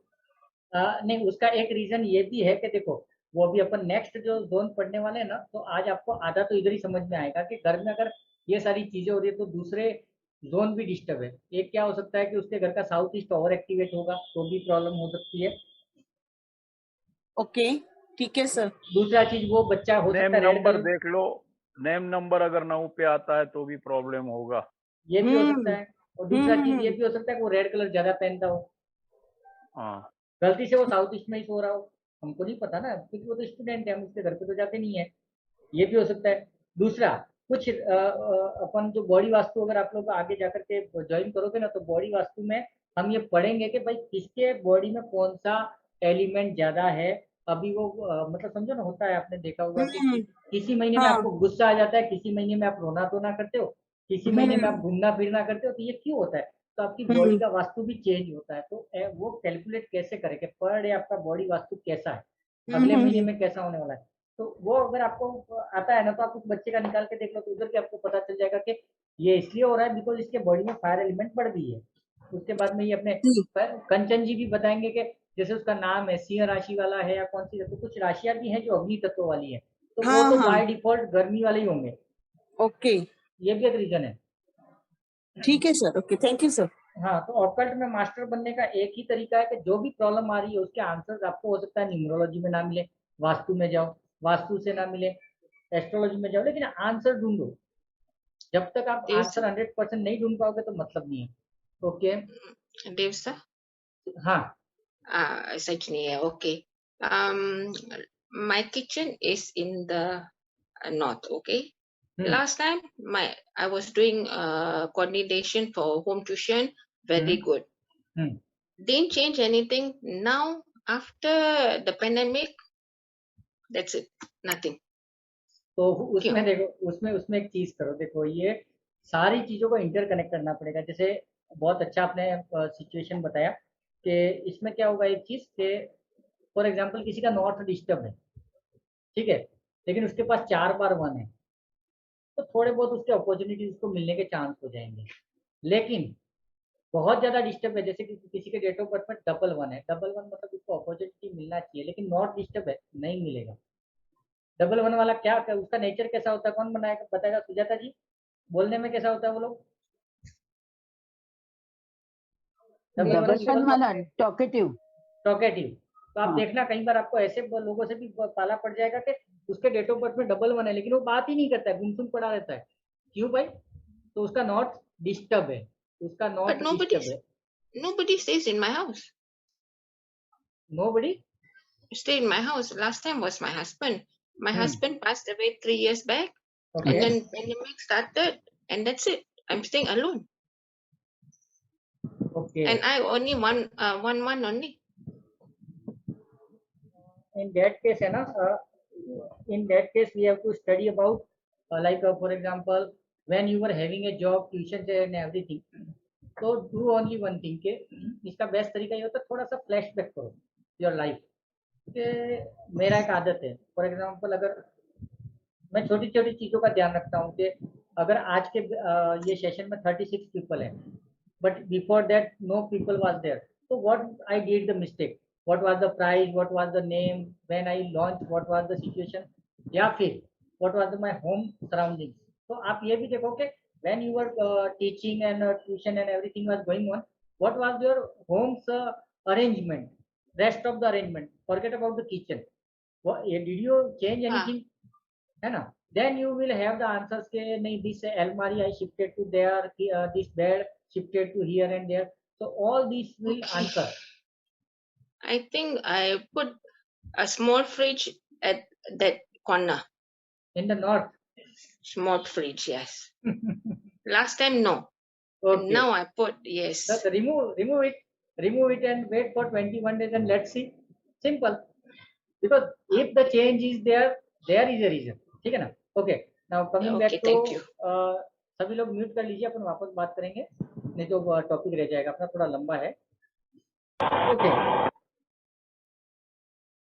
नहीं, उसका एक रीजन ये भी है कि देखो, वो अभी अपन नेक्स्ट जो जोन पढ़ने वाले हैं ना, तो आज आपको आधा तो इधर ही समझ में आएगा कि घर में अगर ये सारी चीजें हो रही है तो दूसरे जोन भी डिस्टर्ब है। एक क्या हो सकता है कि उसके घर का साउथ ईस्ट ओवर एक्टिवेट होगा, तो भी प्रॉब्लम हो सकती है। ओके, ठीक है सर। दूसरा चीज, वो बच्चा हो नेम सकता है रेड नंबर कलर, देख लो, नेम नंबर अगर 9 पे आता है तो भी प्रॉब्लम होगा। ये भी हो सकता हम्म है। और दूसरा चीज ये हम्म। भी हो सकता है कि वो रेड कलर ज्यादा पहनता हो। हाँ गलती से वो साउथ ईस्ट में ही सो रहा हो, हमको नहीं पता ना, क्योंकि वो तो स्टूडेंट है, हम उसके घर पे तो जाते नहीं है, ये भी हो सकता है। दूसरा, कुछ अपन जो बॉडी वास्तु अगर आप लोग आगे जाकर के ज्वाइन करोगे ना, तो बॉडी वास्तु में हम ये पढ़ेंगे कि भाई किसके बॉडी में कौन सा एलिमेंट ज्यादा है। अभी वो मतलब समझो ना, होता है, आपने देखा होगा कि किसी महीने में हाँ। आपको गुस्सा आ जाता है, किसी महीने में आप रोना धोना करते हो, किसी महीने में आप घूमना फिरना करते हो, तो ये क्यों होता है? तो आपकी बॉडी का वास्तु भी चेंज होता है। तो वो कैलकुलेट कैसे करें कि पर डे आपका बॉडी वास्तु कैसा है, अगले महीने में कैसा होने वाला है। तो वो अगर आपको आता है ना, तो आप उस बच्चे का निकाल के देख लो, तो उधर के आपको पता चल जाएगा कि ये इसलिए हो रहा है बिकॉज इसके बॉडी में फायर एलिमेंट बढ़ गई है। उसके बाद में ये अपने कंचन जी भी बताएंगे कि जैसे उसका नाम है सिंह राशि वाला है या कौन सी, तो कुछ राशियां भी हैं जो अग्नि तत्व वाली है, तो वो हाँ तो हाँ। बाय डिफॉल्ट गर्मी वाले ही होंगे। ओके, ये भी एक रीजन है। ठीक है sir. Okay, thank you sir. हाँ, तो ऑकल्ट में मास्टर बनने का एक ही तरीका है कि जो भी प्रॉब्लम आ रही है उसके आंसर्स आपको हो सकता है न्यूमरोलॉजी में ना मिले, वास्तु में जाओ, वास्तु से ना मिले, एस्ट्रोलॉजी में जाओ, लेकिन आंसर ढूंढो। जब तक आप Dev आंसर 100% नहीं ढूंढ पाओगे तो मतलब नहीं है। ओके। Dev sir, हाँ Sajni, okay. My kitchen is in the north, okay. Last time I was doing coordination for home tuition, very good. Didn't change anything. Now after the pandemic, that's it, nothing. तो उसमें देखो, उसमें उसमें एक चीज करो, देखो ये सारी चीजों को इंटरकनेक्ट करना पड़ेगा। जैसे बहुत अच्छा आपने सिचुएशन बताया कि इसमें क्या होगा, एक चीज के फॉर एग्जांपल किसी का नॉर्थ डिस्टर्ब है, ठीक है, लेकिन उसके पास 4 बार 1 है, तो थोड़े बहुत उसके अपॉर्चुनिटीज उसको मिलने के चांस हो जाएंगे। लेकिन बहुत ज्यादा डिस्टर्ब है, जैसे कि किसी के डेट ऑफ बर्थ में डबल 1 है, डबल 1 मतलब उसको अपॉर्चुनिटी मिलना चाहिए, लेकिन नॉट डिस्टर्ब है, नहीं मिलेगा। डबल 1 वाला क्या, उसका नेचर कैसा होता है, कौन बनाएगा, बताएगा सुजाता जी? बोलने में कैसा होता है वो लोग? डबल 1 वाला टॉकेटिव। टॉकेटिव। तो आप देखना कई बार आपको ऐसे लोगों से भी पाला पड़ जाएगा कि उसके डेट ऑफ बर्थ में डबल 1 है, लेकिन वो बात ही नहीं करता है, गुमसुम पड़ा रहता है। क्यों भाई? तो उसका नॉट डिस्टर्ब है, उसका नॉट डिस्टर्ब है। Nobody stays in my house. Nobody stay in my house. Last time was my husband. My husband passed away 3 years back. Okay. And then pandemic started, and that's it. I'm staying alone. Okay. And I only one month only. In that case, है ना, in that case we have to study about like for example when you were having a job, tuition and everything. तो do only one thing के इसका best तरीका ये होता है, थोड़ा सा फ्लैशबैक करो योर लाइफ के। मेरा एक आदत है, फॉर एग्जांपल अगर मैं छोटी छोटी चीज़ों का ध्यान रखता हूँ कि अगर आज के ये सेशन में 36 पीपल हैं, but before that no people was there, तो what I did the mistake, what was the price, what was the name when I launch, what was the situation, या फिर what was my home surroundings. तो आप ये भी देखो कि when you were teaching and tuition and everything was going on, what was your homes arrangement, rest of the arrangement, forget about the kitchen, did you change anything, है ना? Then you will have the answers के नहीं, this अलमारी I shifted to there, this bed shifted to here and there, so all these will answer. I think I put a small fridge at that corner. In the north? Small fridge, yes. Last time no. Okay. Now I put, yes. So remove it and wait for 21 days and let's see. Simple. Because if the change is there, there is a reason. ठीक है ना? Okay. Now coming back to सभी लोग mute कर लीजिए, अपन वापस बात करेंगे, नहीं तो टॉपिक रह जाएगा अपना, थोड़ा लंबा है। ओके,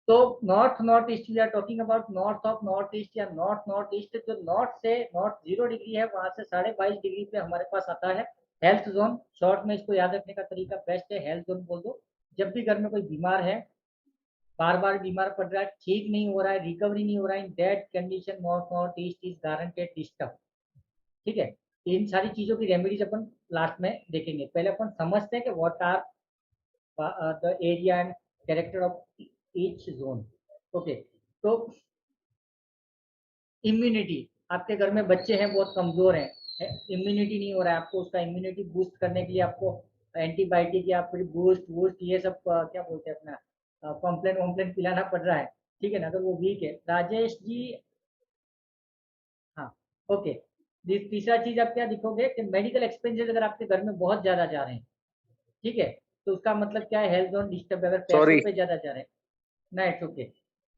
तो north east we are talking about north of north east या नॉर्थ ईस्ट। जो नॉर्थ से नॉर्थ 0 डिग्री है, वहां से 22.5 डिग्री पे हमारे पास आता है हेल्थ जोन। शॉर्ट में इसको याद रखने का तरीका बेस्ट है, हेल्थ जोन बोल दो। जब भी घर में कोई बीमार है, बार बार बीमार पड़ रहा है, ठीक नहीं हो रहा है, रिकवरी नहीं हो रहा है, इन that condition north east is guaranteed disturb. ठीक है, इन सारी चीजों की रेमेडीज अपन लास्ट में देखेंगे। पहले अपन समझते हैं कि what are the area and character of each zone. Okay, तो इम्यूनिटी, आपके घर में बच्चे हैं बहुत कमजोर हैं, इम्यूनिटी नहीं हो रहा है, आपको उसका इम्यूनिटी बूस्ट करने के लिए आपको एंटीबायोटिक या फिर बूस्ट वूस्ट ये सब क्या बोलते हैं अपना कॉम्प्लेन वॉम्प्लेन पिलाना पड़ रहा है, ठीक है ना, अगर वो वीक है। राजेश जी, हाँ, ओके। तीसरा चीज आप क्या दिखोगे कि मेडिकल एक्सपेंसेस अगर आपके घर में बहुत ज्यादा जा रहे हैं, ठीक है, तो उसका मतलब क्या है, हेल्थ जोन डिस्टर्ब है, अगर पैसों पे ज्यादा जा रहे हैं ना, इट्स ओके।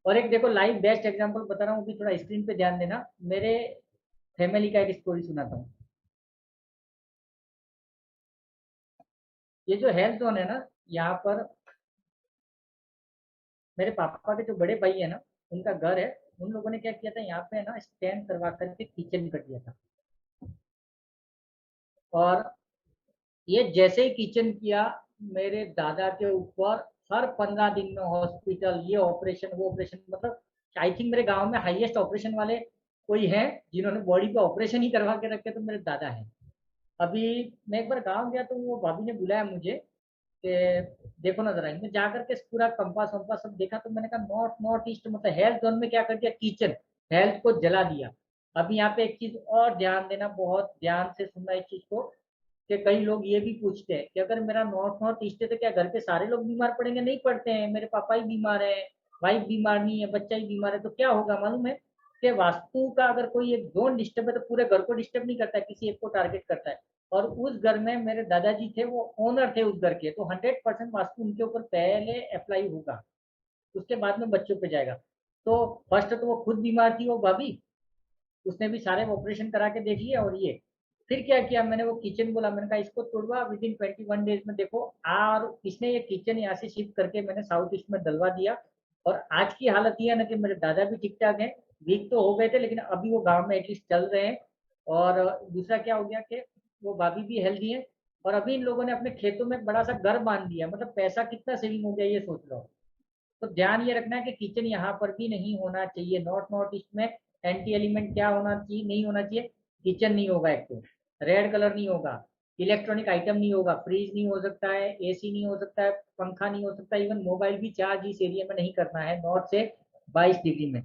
और एक देखो लाइव बेस्ट एग्जांपल बता रहा हूँ कि थोड़ा स्क्रीन पे ध्यान देना, मेरे फैमिली का एक स्टोरी सुनाता हूँ। ये जो हेल्थ जोन है ना, यहाँ पर मेरे पापा के जो बड़े भाई है ना, उनका घर है, उन लोगों ने क्या किया था, यहाँ पे ना स्टैंड करवा करके किचन कर दिया था। और ये जैसे ही किचन किया, मेरे दादा के ऊपर हर 15 दिन में हॉस्पिटल, ये ऑपरेशन वो ऑपरेशन, मतलब आई थिंक मेरे गांव में हाईएस्ट ऑपरेशन वाले कोई हैं जिन्होंने बॉडी पे ऑपरेशन ही करवा के रखे, तो मेरे दादा हैं। अभी मैं एक बार गांव गया तो वो भाभी ने बुलाया मुझे कि देखो ना जरा, मैं जाकर के पूरा कंपास वम्पास सब देखा, तो मैंने कहा नॉर्थ नॉर्थ ईस्ट मतलब हेल्थ जोन में क्या कर दिया, किचन हेल्थ को जला दिया। अभी यहाँ पे एक चीज और ध्यान देना, बहुत ध्यान से सुनना इस चीज को, कि कई लोग ये भी पूछते हैं कि अगर मेरा नॉर्थ नॉर्थ ईस्ट है तो क्या घर के सारे लोग बीमार पड़ेंगे? नहीं पड़ते हैं, मेरे पापा ही बीमार है, वाइफ बीमार नहीं है, बच्चा ही बीमार है, तो क्या होगा मालूम है कि वास्तु का अगर कोई एक जोन डिस्टर्ब है तो पूरे घर को डिस्टर्ब नहीं करता है, किसी एक को टारगेट करता है। और उस घर में मेरे दादाजी थे, वो ओनर थे उस घर के, तो 100% वास्तु उनके ऊपर पहले अप्लाई होगा, उसके बाद में बच्चों पे जाएगा। तो फर्स्ट तो वो खुद बीमार थी वो भाभी, उसने भी सारे ऑपरेशन करा के देख लिया। और ये फिर क्या किया, मैंने वो किचन बोला, मैंने कहा इसको तोड़वा विद इन 21 डेज में देखो। और इसने ये किचन यहाँ से शिफ्ट करके मैंने साउथ ईस्ट में डलवा दिया। और आज की हालत ये है ना कि मेरे दादा भी ठीक ठाक है, वीक तो हो गए थे लेकिन अभी वो गाँव में एटलीस्ट चल रहे हैं। और दूसरा क्या हो गया कि वो भाभी भी हेल्दी है। और अभी इन लोगों ने अपने खेतों में एक बड़ा सा घर बांध दिया, मतलब पैसा कितना सेविंग हो गया ये सोच लो। तो ध्यान ये रखना है कि किचन यहाँ पर भी नहीं होना चाहिए। नॉर्थ नॉर्थ ईस्ट में एंटी एलिमेंट क्या होना चाहिए, नहीं होना चाहिए, किचन नहीं होगा, एक तो रेड कलर नहीं होगा, इलेक्ट्रॉनिक आइटम नहीं होगा, फ्रिज नहीं हो सकता है, एसी नहीं हो सकता है, पंखा नहीं हो सकता, इवन मोबाइल भी चार्ज इस एरिया में नहीं करना है नॉर्थ से 22 डिग्री में,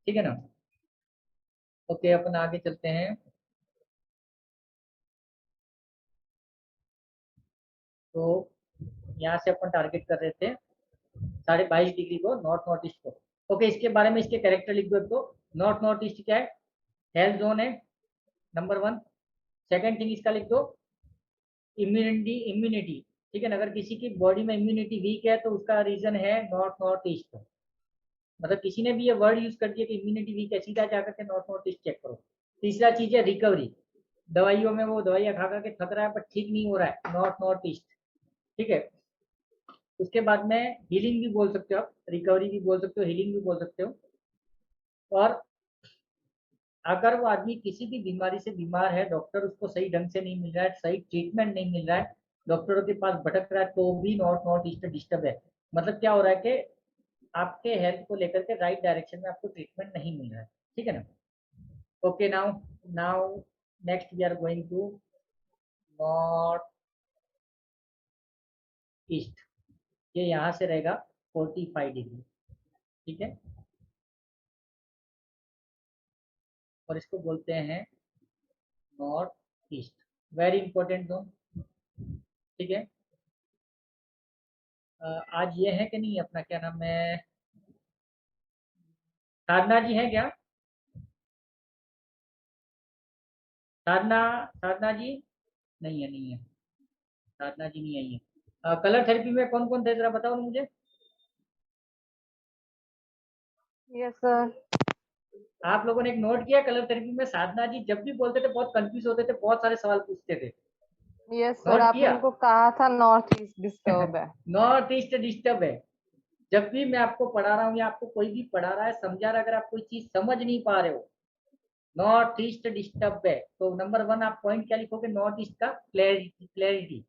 ठीक है ना। ओके, अपन आगे चलते हैं। तो यहाँ से अपन टारगेट कर रहे थे 22.5 डिग्री को, नॉर्थ नॉर्थ ईस्ट को। ओके, इसके बारे में इसके कैरेक्टर लिख दो। तो नॉर्थ नॉर्थ ईस्ट क्या है, हेल्थ जोन है नंबर 1। सेकेंड थिंग इसका लिख दो, इम्यूनिटी, ठीक है ना। अगर किसी की बॉडी में इम्यूनिटी वीक है तो उसका रीजन है नॉर्थ नॉर्थ ईस्ट। मतलब किसी ने भी ये वर्ड यूज कर दिया कि इम्यूनिटी वीक है, सीधा जाकर के नॉर्थ नॉर्थ ईस्ट चेक करो। तीसरा चीज है रिकवरी, दवाइयों में वो दवाइयाँ खा करके थक रहा है पर ठीक नहीं हो रहा है, नॉर्थ नॉर्थ ईस्ट, ठीक है। उसके बाद में हीलिंग भी बोल सकते हो आप, रिकवरी भी बोल सकते हो, हीलिंग भी बोल सकते हो। और अगर वो आदमी किसी भी बीमारी से बीमार है, डॉक्टर उसको सही ढंग से नहीं मिल रहा है, सही ट्रीटमेंट नहीं मिल रहा है, डॉक्टरों के पास भटक रहा है, तो भी नॉर्थ नॉर्थ ईस्ट डिस्टर्ब है। मतलब क्या हो रहा है कि आपके हेल्थ को लेकर के राइट डायरेक्शन में आपको ट्रीटमेंट नहीं मिल रहा है, ठीक है ना। Okay, now now next we are going to north east. ये यहाँ से रहेगा 45 डिग्री, ठीक है। और इसको बोलते हैं north east, very important zone, ठीक है। आज ये है कि नहीं अपना, क्या नाम है, साधना जी है क्या? साधना, साधना जी नहीं है, नहीं है, साधना जी नहीं आई है। कलर थेरेपी में कौन कौन थे जरा बताओ ना मुझे। Yes sir. आप लोगों ने एक नोट किया, कलर थेरेपी में साधना जी जब भी बोलते थे बहुत कंफ्यूज होते थे, बहुत सारे सवाल पूछते थे। यस सर, नोट आपने किया? उनको कहा था नॉर्थ ईस्ट डिस्टर्ब है। नॉर्थ ईस्ट डिस्टर्ब है। जब भी मैं आपको पढ़ा रहा हूँ या आपको कोई भी पढ़ा रहा है, समझा रहा है, अगर आप कोई चीज समझ नहीं पा रहे हो, नॉर्थ ईस्ट डिस्टर्ब है, तो नंबर 1 आप पॉइंट क्या लिखोगे, नॉर्थ ईस्ट का क्लैरिटी, क्लैरिटी,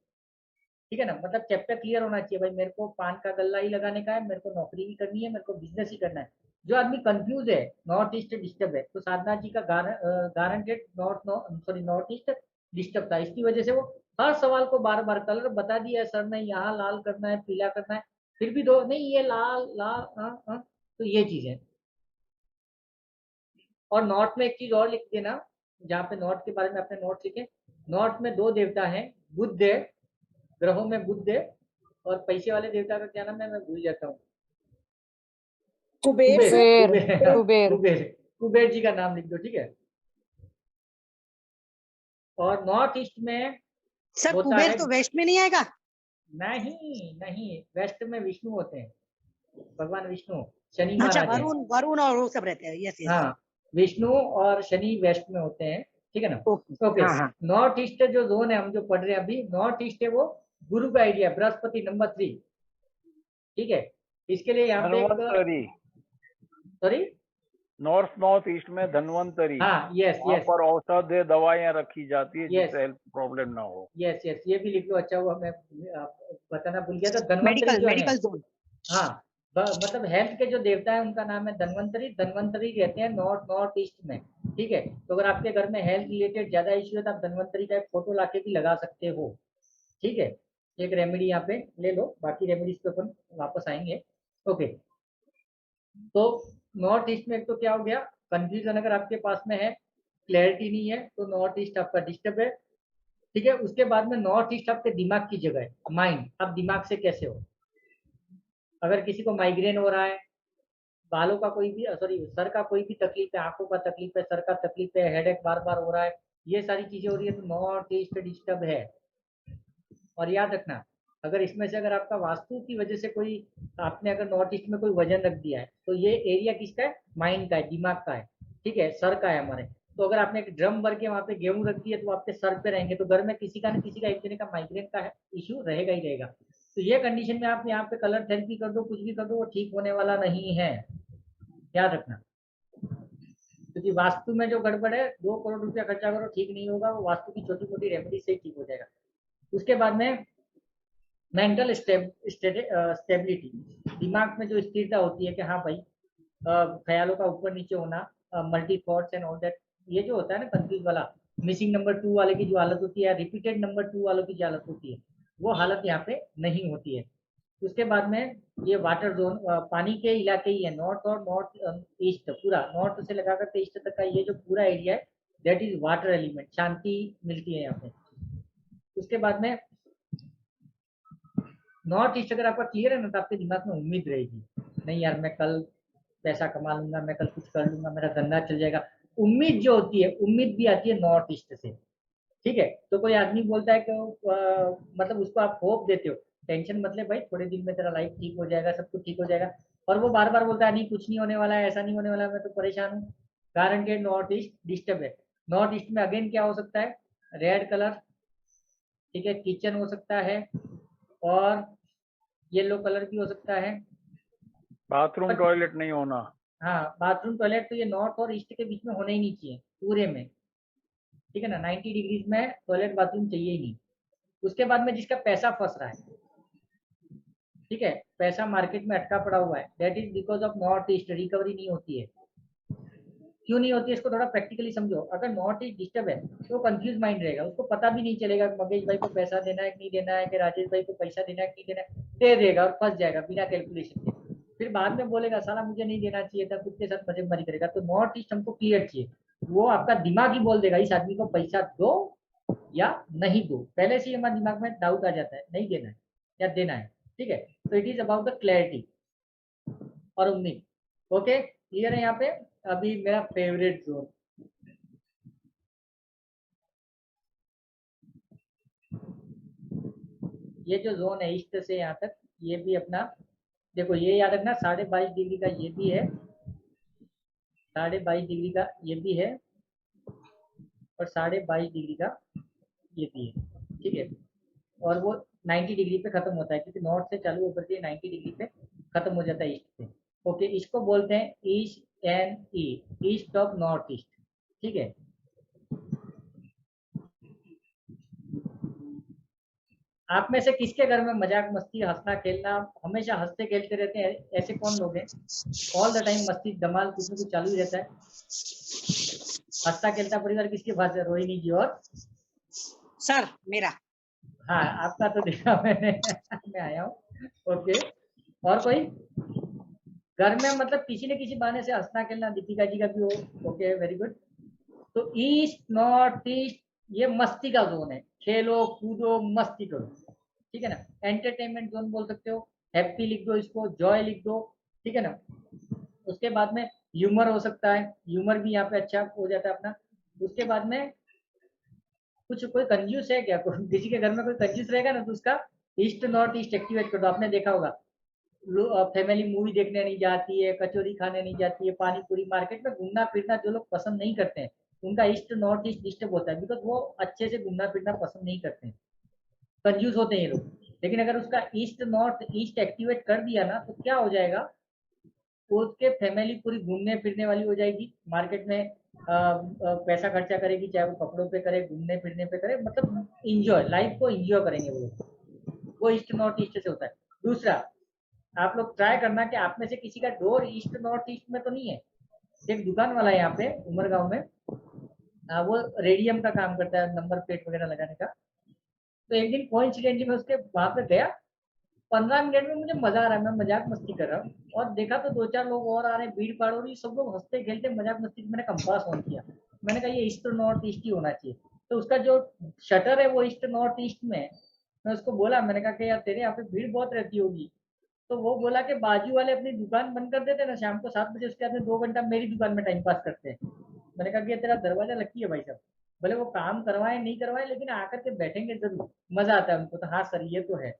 ठीक है ना। मतलब चैप्टर क्लियर होना चाहिए भाई, मेरे को पान का गल्ला ही लगाने का है, मेरे को नौकरी भी करनी है, मेरे को बिजनेस ही करना है। जो आदमी कंफ्यूज है, नॉर्थ ईस्ट डिस्टर्ब है, तो साधना जी का गारंटेड नॉर्थ ईस्ट डिस्टर्ब था। इसकी वजह से वो हर सवाल को बार बार कलर बता दिया है सर ने, यहाँ लाल करना है, पीला करना है, फिर भी दो नहीं, ये लाल लाल, तो ये चीज है। और नॉर्थ में एक चीज और लिख देना, जहाँ पे नॉर्थ के बारे में अपने नॉर्थ लिखे, नॉर्थ में 2 देवता हैं, बुद्ध है ग्रहों में बुध है, और पैसे वाले देवता का क्या नाम है, मैं भूल जाता हूँ। कुबेर सर। कुबेर कुबेर कुबेर कुबेर जी का नाम लिख दो, ठीक है। और नॉर्थ ईस्ट में सर होता कुबेर है, तो वेस्ट में नहीं आएगा? नहीं नहीं, वेस्ट में विष्णु होते हैं, भगवान विष्णु, शनि अच्छा, महाराज है। वरुण वरुण और वो सब रहते हैं। Yes yes. हाँ, विष्णु और शनि वेस्ट में होते हैं, ठीक है ना। ओके। ओके, हाँ हाँ। नॉर्थ ईस्ट जो जोन है हम जो पढ़ रहे हैं अभी, नॉर्थ ईस्ट है वो गुरु का आइडिया, बृहस्पति नंबर 3, ठीक है। इसके लिए यहाँ पे एक, धन्वंतरी, सॉरी, नॉर्थ ईस्ट में धन्वंतरी, हाँ यस वहाँ यस पर औषधीय दवाइयाँ रखी जाती है यस जिससे हेल्थ प्रॉब्लम ना हो। यस यस, ये भी लिख लो। अच्छा हुआ मैं बताना भूल गया था, धन्वंतरी मेडिकल जो है, मेडिकल जोन। हाँ, मतलब हेल्थ के जो देवता है उनका नाम है धन्वंतरी। धन्वंतरी रहते हैं नॉर्थ ईस्ट में, ठीक है। तो अगर आपके घर में हेल्थ रिलेटेड ज्यादा इश्यू है तो आप धन्वंतरी का एक फोटो लाके भी लगा सकते हो, ठीक है। एक रेमेडी यहाँ पे ले लो, बाकी रेमेडीज पे अपन वापस आएंगे। ओके, तो नॉर्थ ईस्ट में एक तो क्या हो गया कंफ्यूजन, अगर आपके पास में है, क्लैरिटी नहीं है, तो नॉर्थ ईस्ट आपका डिस्टर्ब है, ठीक है। उसके बाद में नॉर्थ ईस्ट आपके दिमाग की जगह है, माइंड, आप दिमाग से कैसे हो। अगर किसी को माइग्रेन हो रहा है, बालों का कोई भी, सॉरी, सर का कोई भी तकलीफ है, आंखों का तकलीफ है, सर का तकलीफ है, हेडेक बार बार हो रहा है, ये सारी चीजें हो रही है, तो नॉर्थ ईस्ट डिस्टर्ब है। और याद रखना, अगर इसमें से अगर आपका वास्तु की वजह से कोई, आपने अगर नॉर्थ ईस्ट में कोई वजन रख दिया है, तो ये एरिया किसका है, माइंड का है, दिमाग का है, ठीक है, सर का है हमारे। तो अगर आपने एक ड्रम भर के वहां पे गेहूं रख दिया तो आपके सर पे रहेंगे, तो घर में किसी का न किसी का एक जने का माइग्रेन का इश्यू रहेगा ही रहेगा। तो ये कंडीशन में आप यहाँ पे कलर थेरेपी कर दो, कुछ भी कर दो, वो ठीक होने वाला नहीं है, याद रखना। क्योंकि वास्तु में जो गड़बड़ है, 2 करोड़ रुपया खर्चा करो ठीक नहीं होगा, वो वास्तु की छोटी मोटी रेमेडी से ठीक हो जाएगा। उसके बाद में मेंटल स्टेबिलिटी, दिमाग में जो स्थिरता होती है कि हाँ भाई, ख्यालों का ऊपर नीचे होना, multi thoughts and all that, ये जो होता है ना कंफ्यूज वाला, मिसिंग नंबर 2 वाले की जो हालत होती है, रिपीटेड नंबर 2 वालों की जो हालत होती है, वो हालत यहाँ पे नहीं होती है। उसके बाद में ये वाटर जोन, पानी के इलाके ही है, नॉर्थ और नॉर्थ ईस्ट, पूरा नॉर्थ से लगा करके ईस्ट तक का ये जो पूरा एरिया है, दैट इज वाटर एलिमेंट, शांति मिलती है यहाँ पे। उसके बाद में नॉर्थ ईस्ट अगर आपका क्लियर है ना, तो आपके दिमाग में उम्मीद रहेगी, नहीं यार मैं कल पैसा कमा लूंगा, मैं कल कुछ कर लूंगा, मेरा धंधा चल जाएगा। उम्मीद जो होती है, उम्मीद भी आती है नॉर्थ ईस्ट से, ठीक है। तो कोई आदमी बोलता है कि मतलब उसको आप होप देते हो, टेंशन मतलब भाई थोड़े दिन में तेरा लाइफ ठीक हो जाएगा, सब कुछ ठीक हो जाएगा, और वो बार बार बोलता है नहीं कुछ नहीं होने वाला है, ऐसा नहीं होने वाला है, मैं तो परेशान हूँ, कारण के नॉर्थ ईस्ट डिस्टर्ब है। नॉर्थ ईस्ट में अगेन क्या हो सकता है, रेड कलर, ठीक है, किचन हो सकता है, और येलो कलर भी हो सकता है, बाथरूम टॉयलेट नहीं होना। हाँ, बाथरूम टॉयलेट तो ये नॉर्थ और ईस्ट के बीच में होना ही नहीं चाहिए पूरे में, ठीक है ना, 90 डिग्रीज में टॉयलेट बाथरूम चाहिए ही नहीं। उसके बाद में जिसका पैसा फंस रहा है, ठीक है, पैसा मार्केट में अटका पड़ा हुआ है, that is because of north east, recovery नहीं होती है। क्यों नहीं होती है, इसको थोड़ा प्रैक्टिकली समझो। अगर नॉर्थ ईस्ट डिस्टर्ब है तो कंफ्यूज माइंड रहेगा, उसको पता भी नहीं चलेगा कि मगेश भाई को पैसा देना है कि नहीं देना है, कि राजेश भाई को पैसा देना है कि नहीं देना है, दे देगा और फंस जाएगा बिना कैलकुलेशन के, फिर बाद में बोलेगा साला मुझे नहीं देना चाहिए था, खुद के साथ मजेमरी करेगा। तो नॉर्थ ईस्ट हमको क्लियर चाहिए, वो आपका दिमाग ही बोल देगा इस आदमी को पैसा दो या नहीं दो, पहले से ही हमारे दिमाग में डाउट आ जाता है, नहीं देना है या देना है, ठीक है। तो it is about the clarity और उम्मीद। ओके, क्लियर है यहाँ पे। अभी मेरा फेवरेट जोन, ये जो जोन है ईस्ट से यहाँ तक, ये भी अपना, देखो ये याद रखना 22.5 डिग्री का ये भी है, 22.5 डिग्री का ये भी है, और 22.5 डिग्री का ये भी है, ठीक है। और वो 90 डिग्री पे खत्म होता है, क्योंकि नॉर्थ से चालू होकर के 90 डिग्री पे खत्म हो जाता है ईस्ट से। ओके, इसको बोलते हैं east and E, east of north east, ठीक है। आप में से किसके घर में मजाक मस्ती हंसना खेलना, हमेशा हंसते खेलते रहते हैं, ऐसे कौन लोग हैं? ऑल द टाइम मस्ती धमाल कुछ न कुछ चालू ही रहता है। हंसता खेलता परिवार किसके पास है? रोहिणी जी और सर मेरा। हाँ, आपका तो देखा मैंने मैं आया हूँ। ओके, और कोई घर में, मतलब किसी न किसी बहाने से हंसना खेलना, दीपिका जी का भी हो। Okay, very good. तो ईस्ट नॉर्थ ईस्ट ये मस्ती का जोन है, खेलो कूदो मस्ती करो, ठीक है ना। एंटरटेनमेंट जोन बोल सकते हो, हैप्पी लिख दो इसको, जॉय लिख दो, ठीक है ना। उसके बाद में ह्यूमर हो सकता है, ह्यूमर भी यहाँ पे अच्छा हो जाता है अपना। उसके बाद में कुछ कोई कंजूस है क्या, किसी के घर में कोई कंजूस रहेगा ना तो उसका ईस्ट नॉर्थ ईस्ट एक्टिवेट कर दो। आपने देखा होगा फैमिली मूवी देखने नहीं जाती है, कचौरी खाने नहीं जाती है, पानी पूरी मार्केट में घूमना फिरना जो लोग पसंद नहीं करते हैं उनका ईस्ट नॉर्थ ईस्ट डिस्टर्ब होता है, बिकॉज वो अच्छे से घूमना फिरना पसंद नहीं करते हैं, कंजूस होते हैं ये लोग। लेकिन अगर उसका ईस्ट नॉर्थ ईस्ट एक्टिवेट कर दिया ना तो क्या हो जाएगा, तो उसके फैमिली पूरी घूमने फिरने वाली हो जाएगी, मार्केट में पैसा खर्चा करेगी, चाहे वो कपड़ों पे करे, घूमने फिरने पे करे, मतलब इंजॉय लाइफ को इंजॉय करेंगे वो लोग। वो ईस्ट नॉर्थ ईस्ट से होता है। दूसरा, आप लोग ट्राई करना कि आप में से किसी का डोर ईस्ट नॉर्थ ईस्ट में तो नहीं है। एक दुकान वाला है यहाँ पे उमरगांव में, वो रेडियम का काम करता है, नंबर प्लेट वगैरह लगाने का। तो एक दिन कोइंसिडेंटली मैं उसके वहां पे गया, 15 मिनट में मुझे मजा आ रहा है, मैं मजाक मस्ती कर रहा हूँ और देखा तो 2-4 लोग और आ रहे हैं, भीड़ भाड़ हो रही, सब लोग हंसते खेलते मजाक मस्ती। मैंने कंपास ऑन किया, मैंने कहा ये ईस्ट नॉर्थ ईस्ट ही होना चाहिए। तो उसका जो शटर है वो ईस्ट नॉर्थ ईस्ट में है। मैं उसको बोला, मैंने कहा कि यार तेरे यहाँ पे भीड़ बहुत रहती होगी। तो वो बोला कि बाजू वाले अपनी दुकान बंद कर देते ना शाम को 7 बजे, उसके बाद में 2 घंटा मेरी दुकान में टाइम पास करते हैं। मैंने कहा कि ये तेरा दरवाजा लकी है भाई साहब, भले वो काम करवाए नहीं करवाए लेकिन आकर के बैठेंगे जरूर, मजा आता है उनको। तो हाँ सर ये तो है।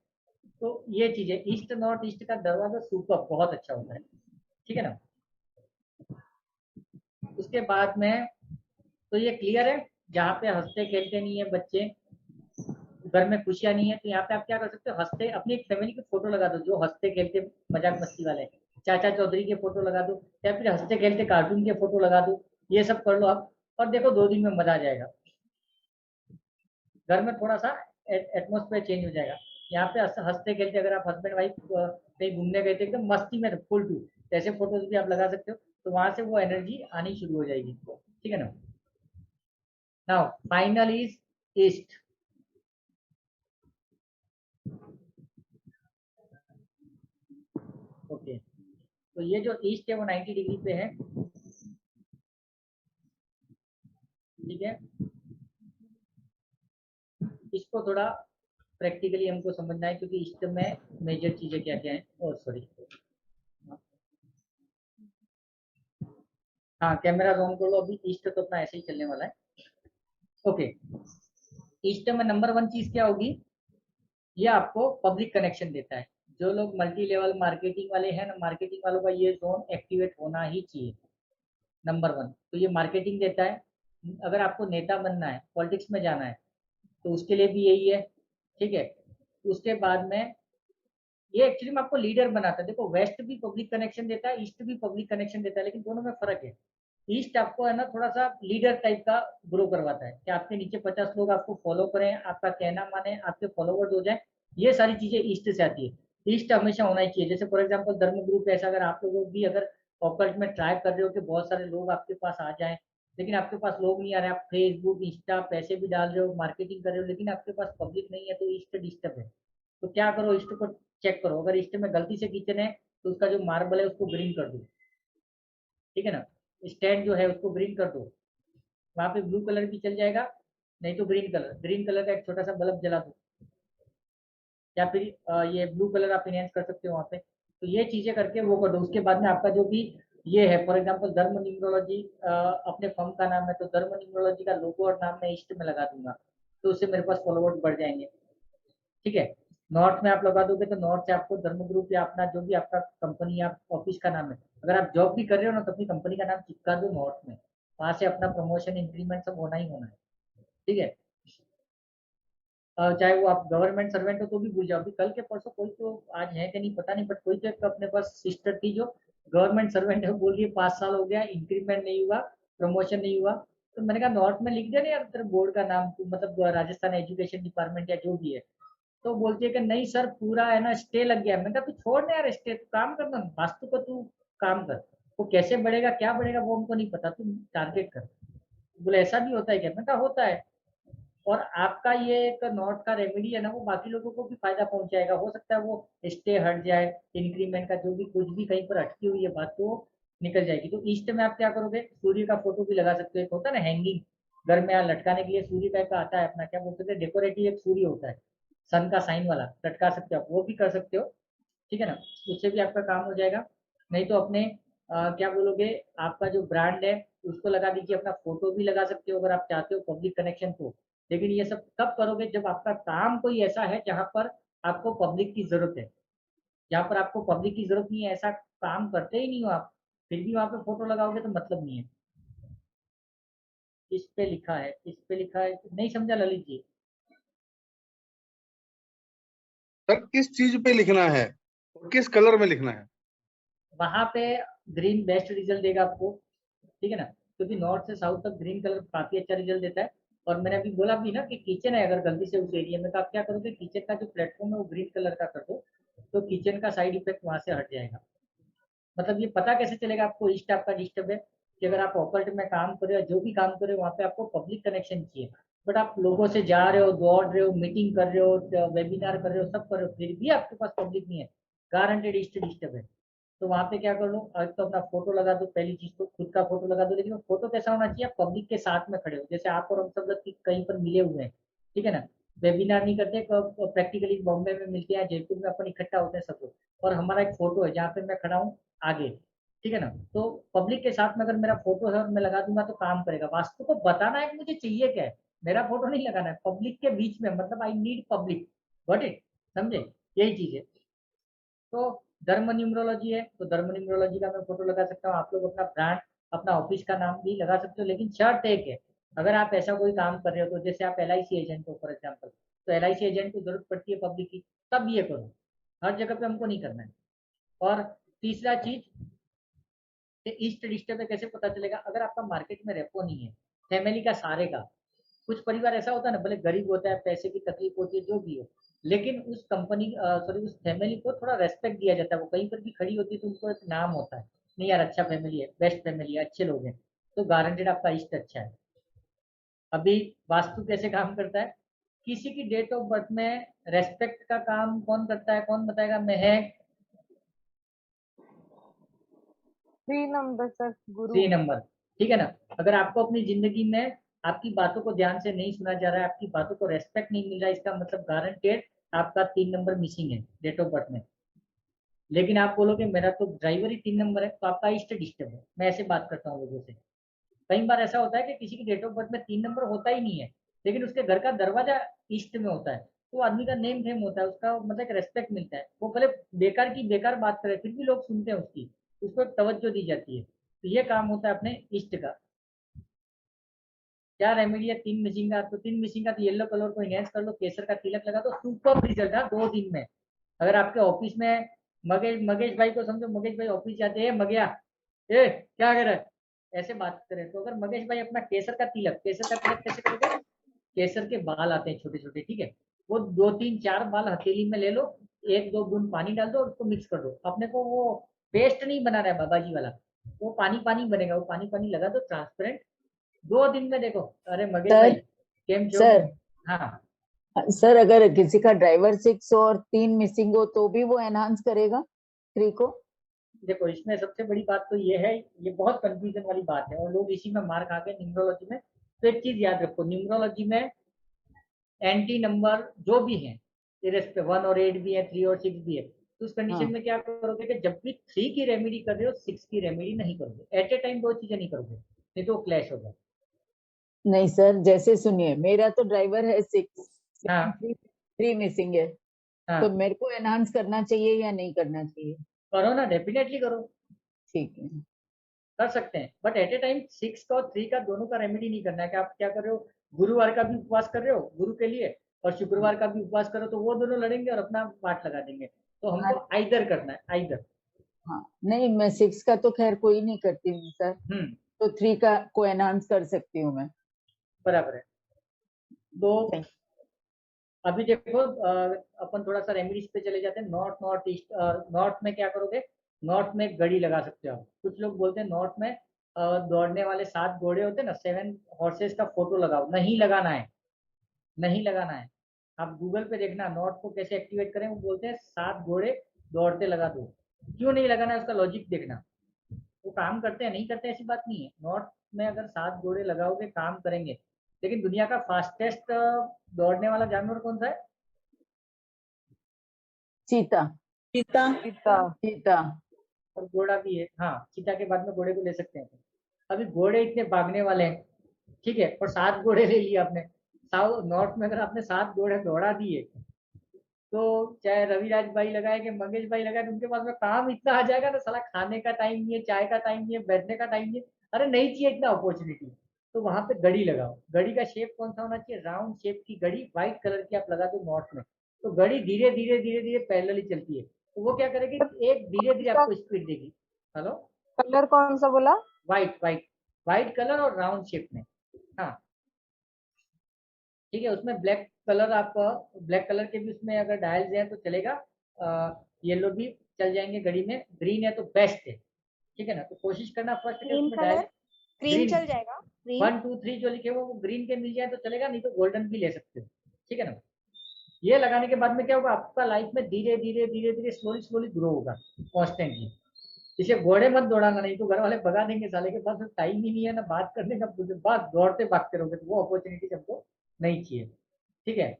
तो ये चीज है, ईस्ट नॉर्थ ईस्ट का दरवाजा सुपर बहुत अच्छा होता है, ठीक है ना। उसके बाद में तो ये क्लियर है, जहाँ पे हंसते खेलते नहीं है बच्चे, घर में खुशियां नहीं है, तो यहाँ पे आप क्या कर सकते हो, हंसते अपनी एक फैमिली की फोटो लगा दो जो हंसते खेलते मजाक मस्ती वाले हैं। चाचा चौधरी के फोटो लगा दो या फिर हंसते खेलते कार्टून के फोटो लगा दो। ये सब कर लो आप और देखो 2 दिन में मजा आ जाएगा, घर में थोड़ा सा एटमोस्फेयर चेंज हो जाएगा। यहाँ पे हंसते खेलते अगर आप हस्बैंड वाइफ कहीं घूमने गए थे एकदम मस्ती में फुल टू, ऐसे फोटोज भी आप लगा सकते हो, तो वहां से वो एनर्जी आनी शुरू हो जाएगी, ठीक है ना। Now final is east. Okay, तो ये जो ईस्ट है वो 90 डिग्री पे है, ठीक है। इसको थोड़ा प्रैक्टिकली हमको समझना है क्योंकि ईस्ट में मेजर चीजें क्या क्या हैं। और सॉरी, हाँ कैमरा ऑन कर लो, अभी ईस्ट तो अपना ऐसे ही चलने वाला है। ओके, ईस्ट में नंबर 1 चीज क्या होगी, ये आपको पब्लिक कनेक्शन देता है। जो लोग मल्टी लेवल मार्केटिंग वाले हैं ना, मार्केटिंग वालों का ये जोन एक्टिवेट होना ही चाहिए, नंबर 1। तो ये मार्केटिंग देता है। अगर आपको नेता बनना है, पॉलिटिक्स में जाना है, तो उसके लिए भी यही है, ठीक है। उसके बाद में ये एक्चुअली में आपको लीडर बनाता है। देखो वेस्ट भी पब्लिक कनेक्शन देता है, ईस्ट भी पब्लिक कनेक्शन देता है, लेकिन दोनों में फर्क है। ईस्ट आपको है ना थोड़ा सा लीडर टाइप का ग्रो करवाता है कि आपके नीचे 50 लोग आपको फॉलो करें, आपका कहना माने, आपके फॉलोवर्स हो जाए। ये सारी चीजें ईस्ट से आती है। ईस्ट हमेशा होना ही चाहिए। जैसे फॉर एग्जाम्पल धर्म ग्रुप ऐसा, अगर आप लोग भी अगर ऑकल्ट में ट्राई कर रहे हो कि बहुत सारे लोग आपके पास आ जाएं, लेकिन आपके पास लोग नहीं आ रहे, आप फेसबुक इंस्टा पैसे भी डाल रहे हो, मार्केटिंग कर रहे हो, लेकिन आपके पास पब्लिक नहीं है, तो ईस्ट डिस्टर्ब है। तो क्या करो, ईस्ट को चेक करो। अगर ईस्ट में गलती से किचन है तो उसका जो मार्बल है उसको ग्रीन कर दो, ठीक है ना। स्टैंड जो है उसको ग्रीन कर दो, वहां पे ब्लू कलर भी चल जाएगा, नहीं तो ग्रीन कलर का एक छोटा सा बल्ब जला दो, या फिर ये ब्लू कलर आप इनहेंस कर सकते हो वहाँ पे। तो ये चीजें करके वो कर दो। उसके बाद में आपका जो भी ये है, फॉर एग्जाम्पल धर्म न्यूमरोलॉजी अपने फर्म का नाम है, तो धर्म न्यूमरोलॉजी का लोगो और नाम मैं ईस्ट में लगा दूंगा, तो उससे मेरे पास फॉलोवर्स बढ़ जाएंगे, ठीक है। नॉर्थ में आप लगा दोगे तो नॉर्थ से आपको धर्म ग्रुप या अपना जो भी आपका कंपनी या ऑफिस का नाम है, अगर आप जॉब भी कर रहे हो ना तो अपनी कंपनी का नाम चिपका दो नॉर्थ में, वहां से अपना प्रमोशन इंक्रीमेंट सब होना ही होना है, ठीक है। चाहे वो आप गवर्नमेंट सर्वेंट हो तो भी भूल जाओ। अभी कल के परसों कोई तो, आज है कि नहीं पता नहीं, बट कोई तो एक अपने पास सिस्टर थी जो गवर्नमेंट सर्वेंट है, बोल रही है 5 साल हो गया इंक्रीमेंट नहीं हुआ, प्रमोशन नहीं हुआ। तो मैंने कहा नॉर्थ में लिख दे ना यार तेरे बोर्ड का नाम, मतलब राजस्थान एजुकेशन डिपार्टमेंट या जो भी है। तो बोलती है कि नहीं सर पूरा है ना स्टे लग गया। मैंने कहा तू छोड़ ना यार स्टे, तू काम करना, वास्तु को तू काम कर, वो कैसे बढ़ेगा क्या बढ़ेगा वो हमको नहीं पता, तू टारगेट कर। बोले ऐसा भी होता है क्या, मैंने कहा होता है। और आपका ये एक नॉर्थ का रेमेडी है ना, वो बाकी लोगों को भी फायदा पहुंचाएगा। हो सकता है वो स्टे हट जाए, इंक्रीमेंट का जो भी कुछ भी कहीं पर अटकी हुई है बात, तो निकल जाएगी। तो ईस्ट में आप क्या करोगे, सूर्य का फोटो भी लगा सकते हो। एक होता है ना हैंगिंग, घर में यहाँ लटकाने के लिए सूर्य टाइप का आता है अपना, क्या बोलते हैं, डेकोरेटिव एक सूर्य होता है, सन का साइन वाला लटका सकते हो आप, वो भी कर सकते हो, ठीक है ना, उससे भी आपका काम हो जाएगा। नहीं तो अपने क्या बोलोगे, आपका जो ब्रांड है उसको लगा दीजिए, अपना फोटो भी लगा सकते हो अगर आप चाहते हो पब्लिक कनेक्शन को। लेकिन ये सब कब करोगे, जब आपका काम कोई ऐसा है जहाँ पर आपको पब्लिक की जरूरत है, जहाँ पर आपको पब्लिक की जरूरत नहीं है, ऐसा काम करते ही नहीं हो आप, फिर भी वहां पे फोटो लगाओगे तो मतलब नहीं है। इस पे लिखा है, इस पे लिखा है, नहीं समझा ललित जी? सर किस चीज पे लिखना है और किस कलर में लिखना है? वहां पे ग्रीन बेस्ट रिजल्ट देगा आपको, ठीक है ना, क्योंकि नॉर्थ से साउथ तक ग्रीन कलर काफी अच्छा रिजल्ट देता है। और मैंने अभी बोला भी ना कि किचन है अगर गलती से उस एरिया में, तो आप क्या करोगे, किचन का जो प्लेटफॉर्म है वो ग्रीन कलर का कर दो, तो किचन का साइड इफेक्ट वहां से हट जाएगा। मतलब ये पता कैसे चलेगा आपको ईस्ट आपका डिस्टर्ब है, कि अगर आप ऑपरेट में काम कर रहे हो, जो भी काम कर रहे हो वहाँ पे आपको पब्लिक कनेक्शन चाहिए, बट आप लोगों से जा रहे हो, दौड़ रहे हो, मीटिंग कर रहे हो, वेबिनार कर रहे हो, सब कर रहे हो, फिर भी आपके पास पब्लिक नहीं है, गारंटेड ईस्ट डिस्टर्ब है। तो वहां पे क्या कर लो, आज तो अपना फोटो लगा दो, पहली चीज तो खुद का फोटो लगा दो, लेकिन वो फोटो कैसा होना चाहिए, आप पब्लिक के साथ में खड़े हो, जैसे आप और हम सब लोग कहीं पर मिले हुए हैं, ठीक है ना, वेबिनार नहीं करते, प्रैक्टिकली बॉम्बे में मिलते हैं, जयपुर में अपन इकट्ठा होते हैं सब लोग, और हमारा एक फोटो है जहाँ पे मैं खड़ा हूँ आगे, ठीक है ना, तो पब्लिक के साथ में अगर मेरा फोटो है और मैं लगा दूंगा तो काम करेगा। वास्तु को बताना है कि मुझे चाहिए क्या है, मेरा फोटो नहीं लगाना है, पब्लिक के बीच में, मतलब I need public, got it, समझे, यही चीज है। तो धर्म न्यूमरोलॉजी है, तो धर्म न्यूमरोलॉजी का मैं फोटो लगा सकता हूँ, आप लोग अपना ब्रांड, अपना ऑफिस का नाम भी लगा सकते हो, लेकिन शर्त एक है, अगर आप ऐसा कोई काम कर रहे हो, तो जैसे आप LIC एजेंट हो फॉर एग्जाम्पल, तो LIC एजेंट की जरूरत पड़ती है पब्लिक की, तब ये करो, हर जगह पे हमको नहीं करना है। और तीसरा चीज, ईस्ट डिस्टर्ब है कैसे पता चलेगा, अगर आपका मार्केट में रेपो नहीं है, फैमिली का सारे का, कुछ परिवार ऐसा होता है ना, भले गरीब होता है, पैसे की तकलीफ होती है, जो भी हो, लेकिन उस कंपनी सॉरी उस फैमिली को थोड़ा रेस्पेक्ट दिया जाता है, वो कहीं पर भी खड़ी होती है तो उनको एक नाम होता है, नहीं यार अच्छा फैमिली है, बेस्ट फैमिली है, अच्छे लोग हैं, तो गारंटेड आपका इष्ट अच्छा है। अभी वास्तु कैसे काम करता है, किसी की डेट ऑफ बर्थ में रेस्पेक्ट का काम कौन करता है, कौन बताएगा, महक? 3 number, sir. 3 Guru. नंबर, ठीक है ना, अगर आपको अपनी जिंदगी में आपकी बातों को ध्यान से नहीं सुना जा रहा है, आपकी बातों को रेस्पेक्ट नहीं मिल रहा है, इसका मतलब गारंटेड आपका 3 नंबर मिसिंग है डेट ऑफ बर्थ में। लेकिन आप बोलोगे मेरा तो ड्राइवर ही 3 नंबर है, तो आपका इष्ट डिस्टर्ब है। मैं ऐसे बात करता हूँ लोगों से, कई बार ऐसा होता है कि किसी की डेट ऑफ बर्थ में 3 नंबर होता ही नहीं है, लेकिन उसके घर का दरवाजा ईस्ट में होता है, तो आदमी का नेम फेम होता है, उसका मतलब एक रेस्पेक्ट मिलता है, वो भले बेकार की बेकार बात करे फिर भी लोग सुनते हैं उसकी, उसको एक तवज्जो दी जाती है, तो ये काम होता है अपने इष्ट का। क्या रेमेडी है 3 मिसिंग का, तो 3 मिसिंग का तो येलो कलर को इनहेंस कर लो, केसर का तिलक लगा दो, सुपर रिजल्ट है 2 दिन में। अगर आपके ऑफिस में मगेश मगेश भाई को समझो, मगेश भाई ऑफिस जाते हैं, मगया ए क्या कर रहा है, ऐसे बात करें, तो अगर मगेश भाई अपना केसर का तिलक कैसे करोगे, केसर के बाल आते हैं छोटे छोटे, ठीक है, वो 2 3 4 बाल हथेली में ले लो, 1 2 बूंद पानी डाल दो और उसको मिक्स कर दो, अपने को वो पेस्ट नहीं बना रहा है बाबा जी वाला, वो पानी पानी बनेगा, वो पानी पानी लगा दो ट्रांसपेरेंट, 2 दिन में देखो। अरे मगेश भाई सर केम छो? सर हाँ, सर अगर किसी का ड्राइवर 6 और 3 मिसिंग हो तो भी वो एनहांस करेगा 3 को? देखो इसमें सबसे बड़ी बात तो ये है, ये बहुत कंफ्यूजन वाली बात है और लोग इसी में मार खा के न्यूमरोलॉजी में। तो एक चीज याद रखो, न्यूमरोलॉजी में एंटी नंबर जो भी है, इरेस्पेक्टिव 1 और 8 भी है, 3 और 6 भी है, तो उस कंडीशन हाँ में क्या करोगे कि जब भी 3 की रेमेडी कर रहे हो 6 की रेमेडी नहीं करोगे, एट ए टाइम 2 चीजें नहीं करोगे, नहीं तो क्लैश होगा। नहीं सर, जैसे सुनिए, मेरा तो ड्राइवर है 6, हाँ 3 मिसिंग है, हाँ, तो मेरे को एनहांस करना चाहिए या नहीं करना चाहिए? करो ना, डेफिनेटली करो, ठीक है। कर सकते हैं, बट एट ए टाइम 6 का और 3 का दोनों का रेमेडी नहीं करना है, कि आप क्या कर रहे हो, गुरुवार का भी उपवास कर रहे हो गुरु के लिए और शुक्रवार का भी उपवास करो, तो वो दोनों लड़ेंगे और अपना पाठ लगा देंगे, तो हाँ हमको आइदर करना है, आइदर। हाँ, नहीं मैं 6 का तो खैर कोई नहीं करती हूँ सर, हम्म, तो 3 का को एनहांस कर सकती हूँ मैं। बराबर है। तो Thank अभी देखो अपन थोड़ा सा रेमेडीज पे चले जाते हैं, नॉर्थ नॉर्थ ईस्ट। नॉर्थ में क्या करोगे, नॉर्थ में एक घड़ी लगा सकते हो आप, कुछ लोग बोलते हैं नॉर्थ में दौड़ने वाले 7 घोड़े होते हैं ना, 7 हॉर्सेस का फोटो लगाओ, नहीं लगाना है, नहीं लगाना है। आप गूगल पे देखना नॉर्थ को कैसे एक्टिवेट करें, वो बोलते हैं 7 घोड़े दौड़ते लगा दो, क्यों नहीं लगाना है उसका लॉजिक देखना, वो काम करते हैं नहीं करते ऐसी बात नहीं है, नॉर्थ में अगर 7 घोड़े लगाओगे काम करेंगे। लेकिन दुनिया का फास्टेस्ट दौड़ने वाला जानवर कौन सा है, चीता चीता, चीता, चीता और घोड़ा भी है। हाँ, चीता के बाद में घोड़े को ले सकते हैं। अभी घोड़े इतने भागने वाले हैं, ठीक है, और 7 घोड़े ले लिए आपने। साउथ नॉर्थ में अगर आपने 7 घोड़े दौड़ा दिए, तो चाहे रविराज भाई लगाए कि मंगेश भाई लगाए, तो उनके पास में काम इतना आ जाएगा ना, साला खाने का टाइम नहीं है, चाय का टाइम नहीं है, बैठने का टाइम नहीं है। अरे नहीं चाहिए इतना अपॉर्चुनिटी। तो वहां पे घड़ी लगाओ। घड़ी का शेप कौन सा होना चाहिए? राउंड शेप की घड़ी, व्हाइट कलर की आप लगा दो नॉर्थ में। तो घड़ी धीरे धीरे धीरे धीरे पैरेलली चलती है। तो वो क्या करेगी, एक धीरे धीरे आपको स्पीड देगी। हेलो, कलर कौन सा बोला? व्हाइट व्हाइट व्हाइट कलर और राउंड शेप में। हाँ, ठीक है। उसमें ब्लैक कलर, आप ब्लैक कलर के भी उसमें अगर डायल्स हैं तो चलेगा, येलो भी चल जाएंगे घड़ी में। ग्रीन है तो बेस्ट है, ठीक है ना। तो कोशिश करना फर्स्ट के ग्रीन उसमें कलर, डायल ग्रीन ग्रीन चल जाएगा, ग्रीन। 1 2 3 जो लिखे हुए वो ग्रीन के मिल जाए तो चलेगा, नहीं तो गोल्डन भी ले सकते हो, ठीक है ना। ये लगाने के बाद में क्या होगा, आपका लाइफ में धीरे धीरे धीरे धीरे स्लोली स्लोली ग्रो होगा कॉन्स्टेंटली। इसे घोड़े मत दौड़ाना, नहीं तो घर वाले भगा देंगे, साले के पास टाइम ही नहीं है ना बात करने का, बात दौड़ते भागते रहोगे, तो वो अपॉर्चुनिटी हमको नहीं चाहिए, ठीक है।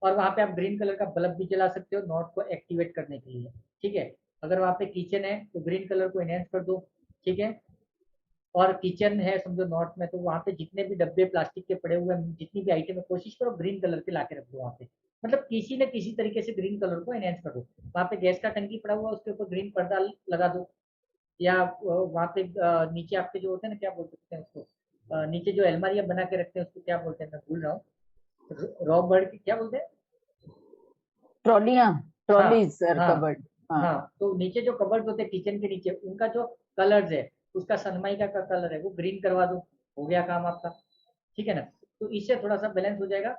और वहां पे आप ग्रीन कलर का बल्ब भी जला सकते हो नॉट को एक्टिवेट करने के लिए, ठीक है। अगर वहां पे किचन है तो ग्रीन कलर को एनहेंस कर दो, ठीक है। और किचन है समझो नॉर्थ में, तो वहां पे जितने भी डब्बे प्लास्टिक के पड़े हुए हैं, जितनी भी आइटम है, कोशिश करो ग्रीन कलर के लाके रख दो वहां पे। मतलब किसी न किसी तरीके से ग्रीन कलर को एनहेंस कर दो। वहां पे गैस का टंकी पड़ा हुआ है, उसके ऊपर ग्रीन पर्दा लगा दो। या वहां पे नीचे आपके जो होते हैं ना, क्या बोल सकते हैं उसको, नीचे जो अलमारियां बना के रखते हैं उसको क्या बोलते हैं, मैं भूल रहा हूँ, रॉ बर्ड की क्या बोलते हैं। ट्रॉलियां, हाँ ट्रॉलीज सर, हाँ कबर्ड। हाँ हाँ, तो नीचे जो कबर्ड होते हैं किचन के नीचे, उनका जो कलर्स है, उसका सनमाइका का कलर है वो ग्रीन करवा दो, हो गया काम आपका, ठीक है ना। तो इससे थोड़ा सा बैलेंस हो जाएगा।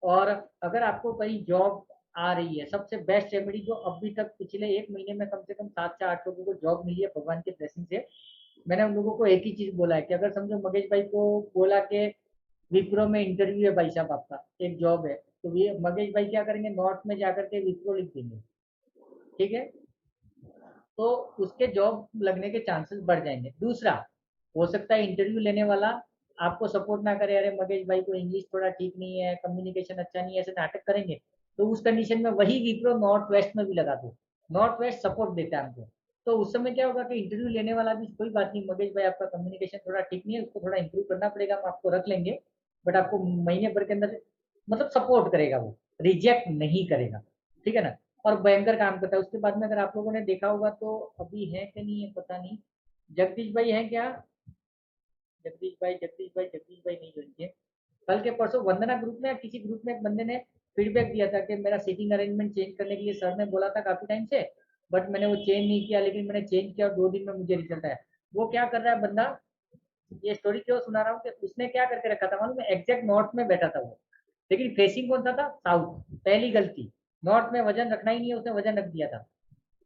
और अगर आपको कहीं जॉब आ रही है, सबसे बेस्ट रेमेडी जो अभी तक पिछले 1 महीने में कम से कम 7 से 8 लोगों को जॉब मिली है भगवान के ब्लेसिंग से। मैंने उन लोगों को एक ही चीज बोला है कि अगर समझो मगेश भाई को बोला कि विप्रो में इंटरव्यू है भाई साहब, आपका एक जॉब है, तो ये मगेश भाई क्या करेंगे, नॉर्थ में जाकर के विप्रो लिख देंगे, ठीक है। तो उसके जॉब लगने के चांसेस बढ़ जाएंगे। दूसरा, हो सकता है इंटरव्यू लेने वाला आपको सपोर्ट ना करे, अरे मगेश भाई को इंग्लिश थोड़ा ठीक नहीं है, कम्युनिकेशन अच्छा नहीं है, ऐसे नाटक करेंगे, तो उस कंडीशन में वही विप्रो नॉर्थ वेस्ट में भी लगा दो। नॉर्थ वेस्ट सपोर्ट देता है हमको। तो उस समय क्या होगा कि इंटरव्यू लेने वाला भी कोई बात नहीं, मगेश भाई आपका कम्युनिकेशन थोड़ा ठीक नहीं है, उसको थोड़ा इंप्रूव करना पड़ेगा, हम आपको रख लेंगे, बट आपको महीने भर के अंदर मतलब सपोर्ट करेगा, वो रिजेक्ट नहीं करेगा, ठीक है ना। और भयंकर काम करता है। उसके बाद में अगर आप लोगों ने देखा होगा तो अभी है कि नहीं है पता नहीं, जगदीश भाई है क्या, जगदीश भाई नहीं जोड़िए। कल के परसों वंदना ग्रुप में या किसी ग्रुप में एक बंदे ने फीडबैक दिया था कि मेरा सीटिंग अरेंजमेंट चेंज करने के लिए सर ने बोला था काफी टाइम से, बट मैंने वो चेंज नहीं किया, लेकिन मैंने चेंज किया और 2 दिन में मुझे रिजल्ट आया। वो क्या कर रहा है बंदा, ये स्टोरी क्यों सुना रहा हूँ कि उसने क्या करके रखा था मालूम है, एग्जैक्ट नॉर्थ में बैठा था वो, लेकिन फेसिंग कौन सा था, साउथ। पहली गलती, नॉर्थ में वजन रखना ही नहीं है, उसने वजन रख दिया था,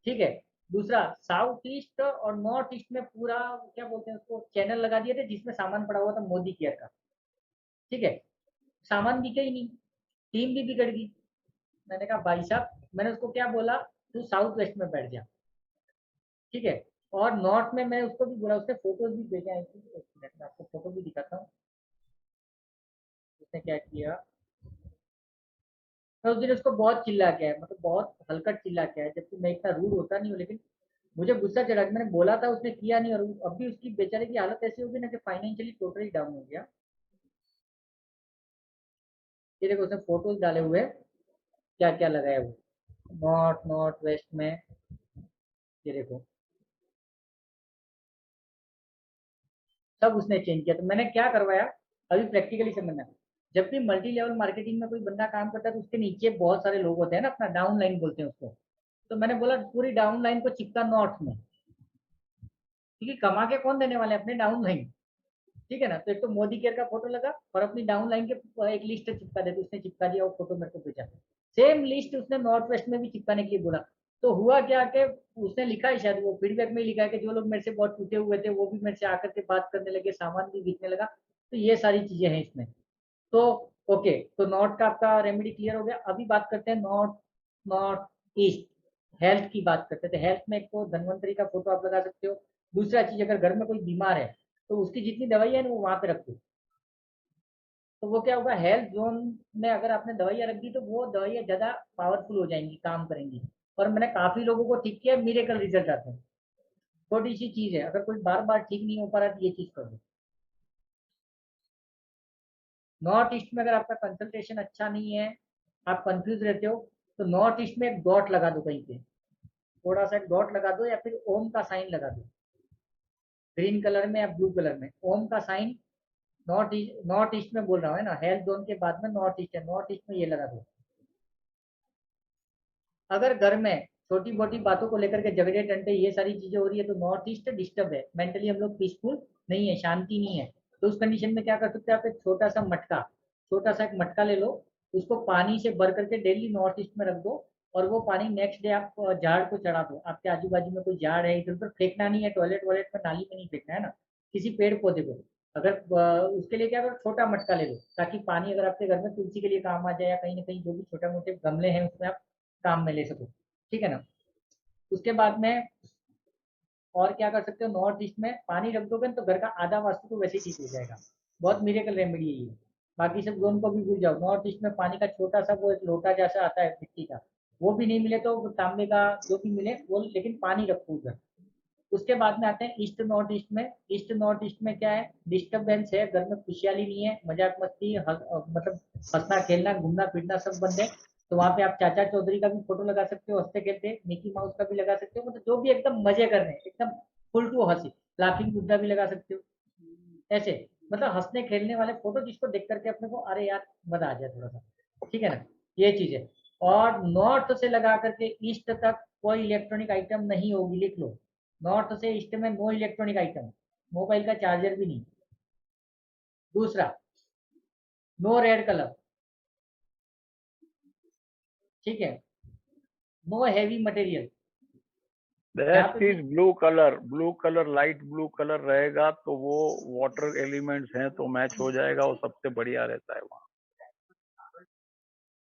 ठीक है। दूसरा, साउथ ईस्ट और नॉर्थ ईस्ट में पूरा क्या बोलते हैं उसको, चैनल लगा दिए थे जिसमें सामान पड़ा हुआ था मोदी केयर का, ठीक है। सामान बिके ही नहीं, टीम भी बिगड़ गई। मैंने कहा भाई साहब, मैंने उसको क्या बोला, तू साउथ वेस्ट में बैठ जा, ठीक है। और नॉर्थ में मैं उसको भी बोला, उसने फोटोज भी भेजा है, एक मिनट में आपको फोटो भी दिखाता हूँ उसने क्या किया। मैं उस दिन उसको बहुत चिल्ला के है, मतलब बहुत हल्का चिल्ला के है, जबकि मैं इतना रूड होता नहीं हूँ, लेकिन मुझे गुस्सा चढ़ा कि मैंने बोला था उसने किया नहीं, और अभी उसकी बेचारे की हालत ऐसी होगी ना कि फाइनेंशियली टोटली डाउन हो गया। ये देखो उसने फोटोज डाले हुए, क्या क्या लगाया वो नॉर्थ नॉर्थ वेस्ट में, ये देखो सब उसने चेंज किया। तो मैंने क्या करवाया, अभी प्रैक्टिकली समझना। जब भी मल्टी लेवल मार्केटिंग में कोई बंदा काम करता है तो उसके नीचे बहुत सारे लोग होते हैं ना, अपना डाउन लाइन बोलते हैं उसको। तो मैंने बोला पूरी डाउन लाइन को चिपका नॉर्थ में, क्योंकि कमा के कौन देने वाले हैं, अपने डाउन लाइन, ठीक है ना। तो एक तो मोदी केयर का फोटो लगा और अपनी डाउन लाइन के एक लिस्ट चिपका देते, उसने चिपका दिया, वो फोटो मेरे को भेजा। सेम लिस्ट उसने नॉर्थ वेस्ट में भी चिपकाने के लिए बोला। तो हुआ क्या कि उसने लिखा है, शायद वो फीडबैक में ही लिखा है कि जो लोग मेरे से बहुत टूटे हुए थे वो भी मेरे से आकर के बात करने लगे, सामान भी बिकने लगा। तो ये सारी चीजें हैं इसमें। तो ओके, तो नॉर्थ का आपका रेमेडी क्लियर हो गया। अभी बात करते हैं नॉर्थ नॉर्थ ईस्ट, हेल्थ की बात करते थे। हेल्थ में एक तो धन्वंतरी का फोटो आप लगा सकते हो। दूसरा चीज, अगर घर में कोई बीमार है तो उसकी जितनी दवाइयाँ है वो वहां पे रख दो। तो वो क्या होगा, हेल्थ जोन में अगर आपने दवाइयाँ रख दी तो वो दवाइयाँ ज्यादा पावरफुल हो जाएंगी, काम करेंगी। और मैंने काफी लोगों को ठीक किया, मिरेकल रिजल्ट आते हैं। छोटी सी चीज है, अगर कोई बार बार ठीक नहीं हो पा रहा है तो ये चीज कर दो। नॉर्थ ईस्ट में अगर आपका कंसल्टेशन अच्छा नहीं है, आप कंफ्यूज रहते हो, तो नॉर्थ ईस्ट में एक डॉट लगा दो कहीं पे, थोड़ा सा एक डॉट लगा दो, या फिर ओम का साइन लगा दो, ग्रीन कलर में या ब्लू कलर में ओम का साइन। नॉर्थ ईस्ट में बोल रहा हूँ है ना, हेल्थ जोन के बाद में नॉर्थ ईस्ट है, नॉर्थ ईस्ट में ये लगा दो। अगर घर में छोटी मोटी बातों को लेकर के झगड़े टंटे ये सारी चीजें हो रही है तो नॉर्थ ईस्ट डिस्टर्ब है, मेंटली हम लोग पीसफुल नहीं है, शांति नहीं है। तो उस कंडीशन में क्या कर सकते हैं आप, एक छोटा सा मटका, छोटा सा एक मटका ले लो, उसको पानी से भर करके डेली नॉर्थ ईस्ट में रख दो, और वो पानी नेक्स्ट डे आप झाड़ को चढ़ा दो। आपके आजू बाजू में कोई झाड़ है, इधर उधर फेंकना नहीं है, टॉयलेट वॉयलेट में नाली में नहीं फेंकना है ना, किसी पेड़ पौधे को। अगर उसके लिए क्या करो, छोटा मटका ले लो, ताकि पानी अगर आपके घर में तुलसी के लिए काम आ जाए, या कहीं ना कहीं जो भी छोटे मोटे गमले हैं उसमें आप काम में ले सको, ठीक है ना। उसके बाद में और क्या कर सकते हो, नॉर्थ ईस्ट में पानी रख दोगे तो घर का आधा वास्तु तो वैसे ही ठीक हो जाएगा। बहुत मिरेकल रेमेडी है ये। बाकी सब जोन को भी भूल जाओ, नॉर्थ ईस्ट में पानी का छोटा सा वो एक लोटा जैसा आता है मिट्टी का, वो भी नहीं मिले तो तांबे का जो भी मिले वो, लेकिन पानी रखो उधर। उसके बाद में आते हैं ईस्ट नॉर्थ ईस्ट में। ईस्ट नॉर्थ ईस्ट में क्या है, डिस्टर्बेंस है, घर में खुशहाली नहीं है, मजाक मस्ती मतलब हंसना खेलना घूमना फिरना सब बंद है। तो वहां पे आप चाचा चौधरी का भी फोटो लगा सकते हो, हंसते खेलते, मिकी माउस का भी लगा सकते हो, मतलब जो भी एकदम मजे कर रहे हैं, एकदम फुल टू हंसी, लाफिंग बुद्धा भी लगा सकते हो ऐसे, मतलब हंसने खेलने वाले फोटो जिसको देख करके अपने को अरे यार मजा आ जाए थोड़ा सा, ठीक है ना, ये चीज है। और नॉर्थ से लगा करके ईस्ट तक कोई इलेक्ट्रॉनिक आइटम नहीं होगी, लिख लो, नॉर्थ से ईस्ट में नो इलेक्ट्रॉनिक आइटम, मोबाइल का चार्जर भी नहीं। दूसरा, नो रेड कलर, ठीक है, know heavy material. Best is blue colour light blue colour रहेगा तो वो वाटर एलिमेंट्स हैं तो मैच हो जाएगा, वो सबसे बढ़िया रहता है वहाँ।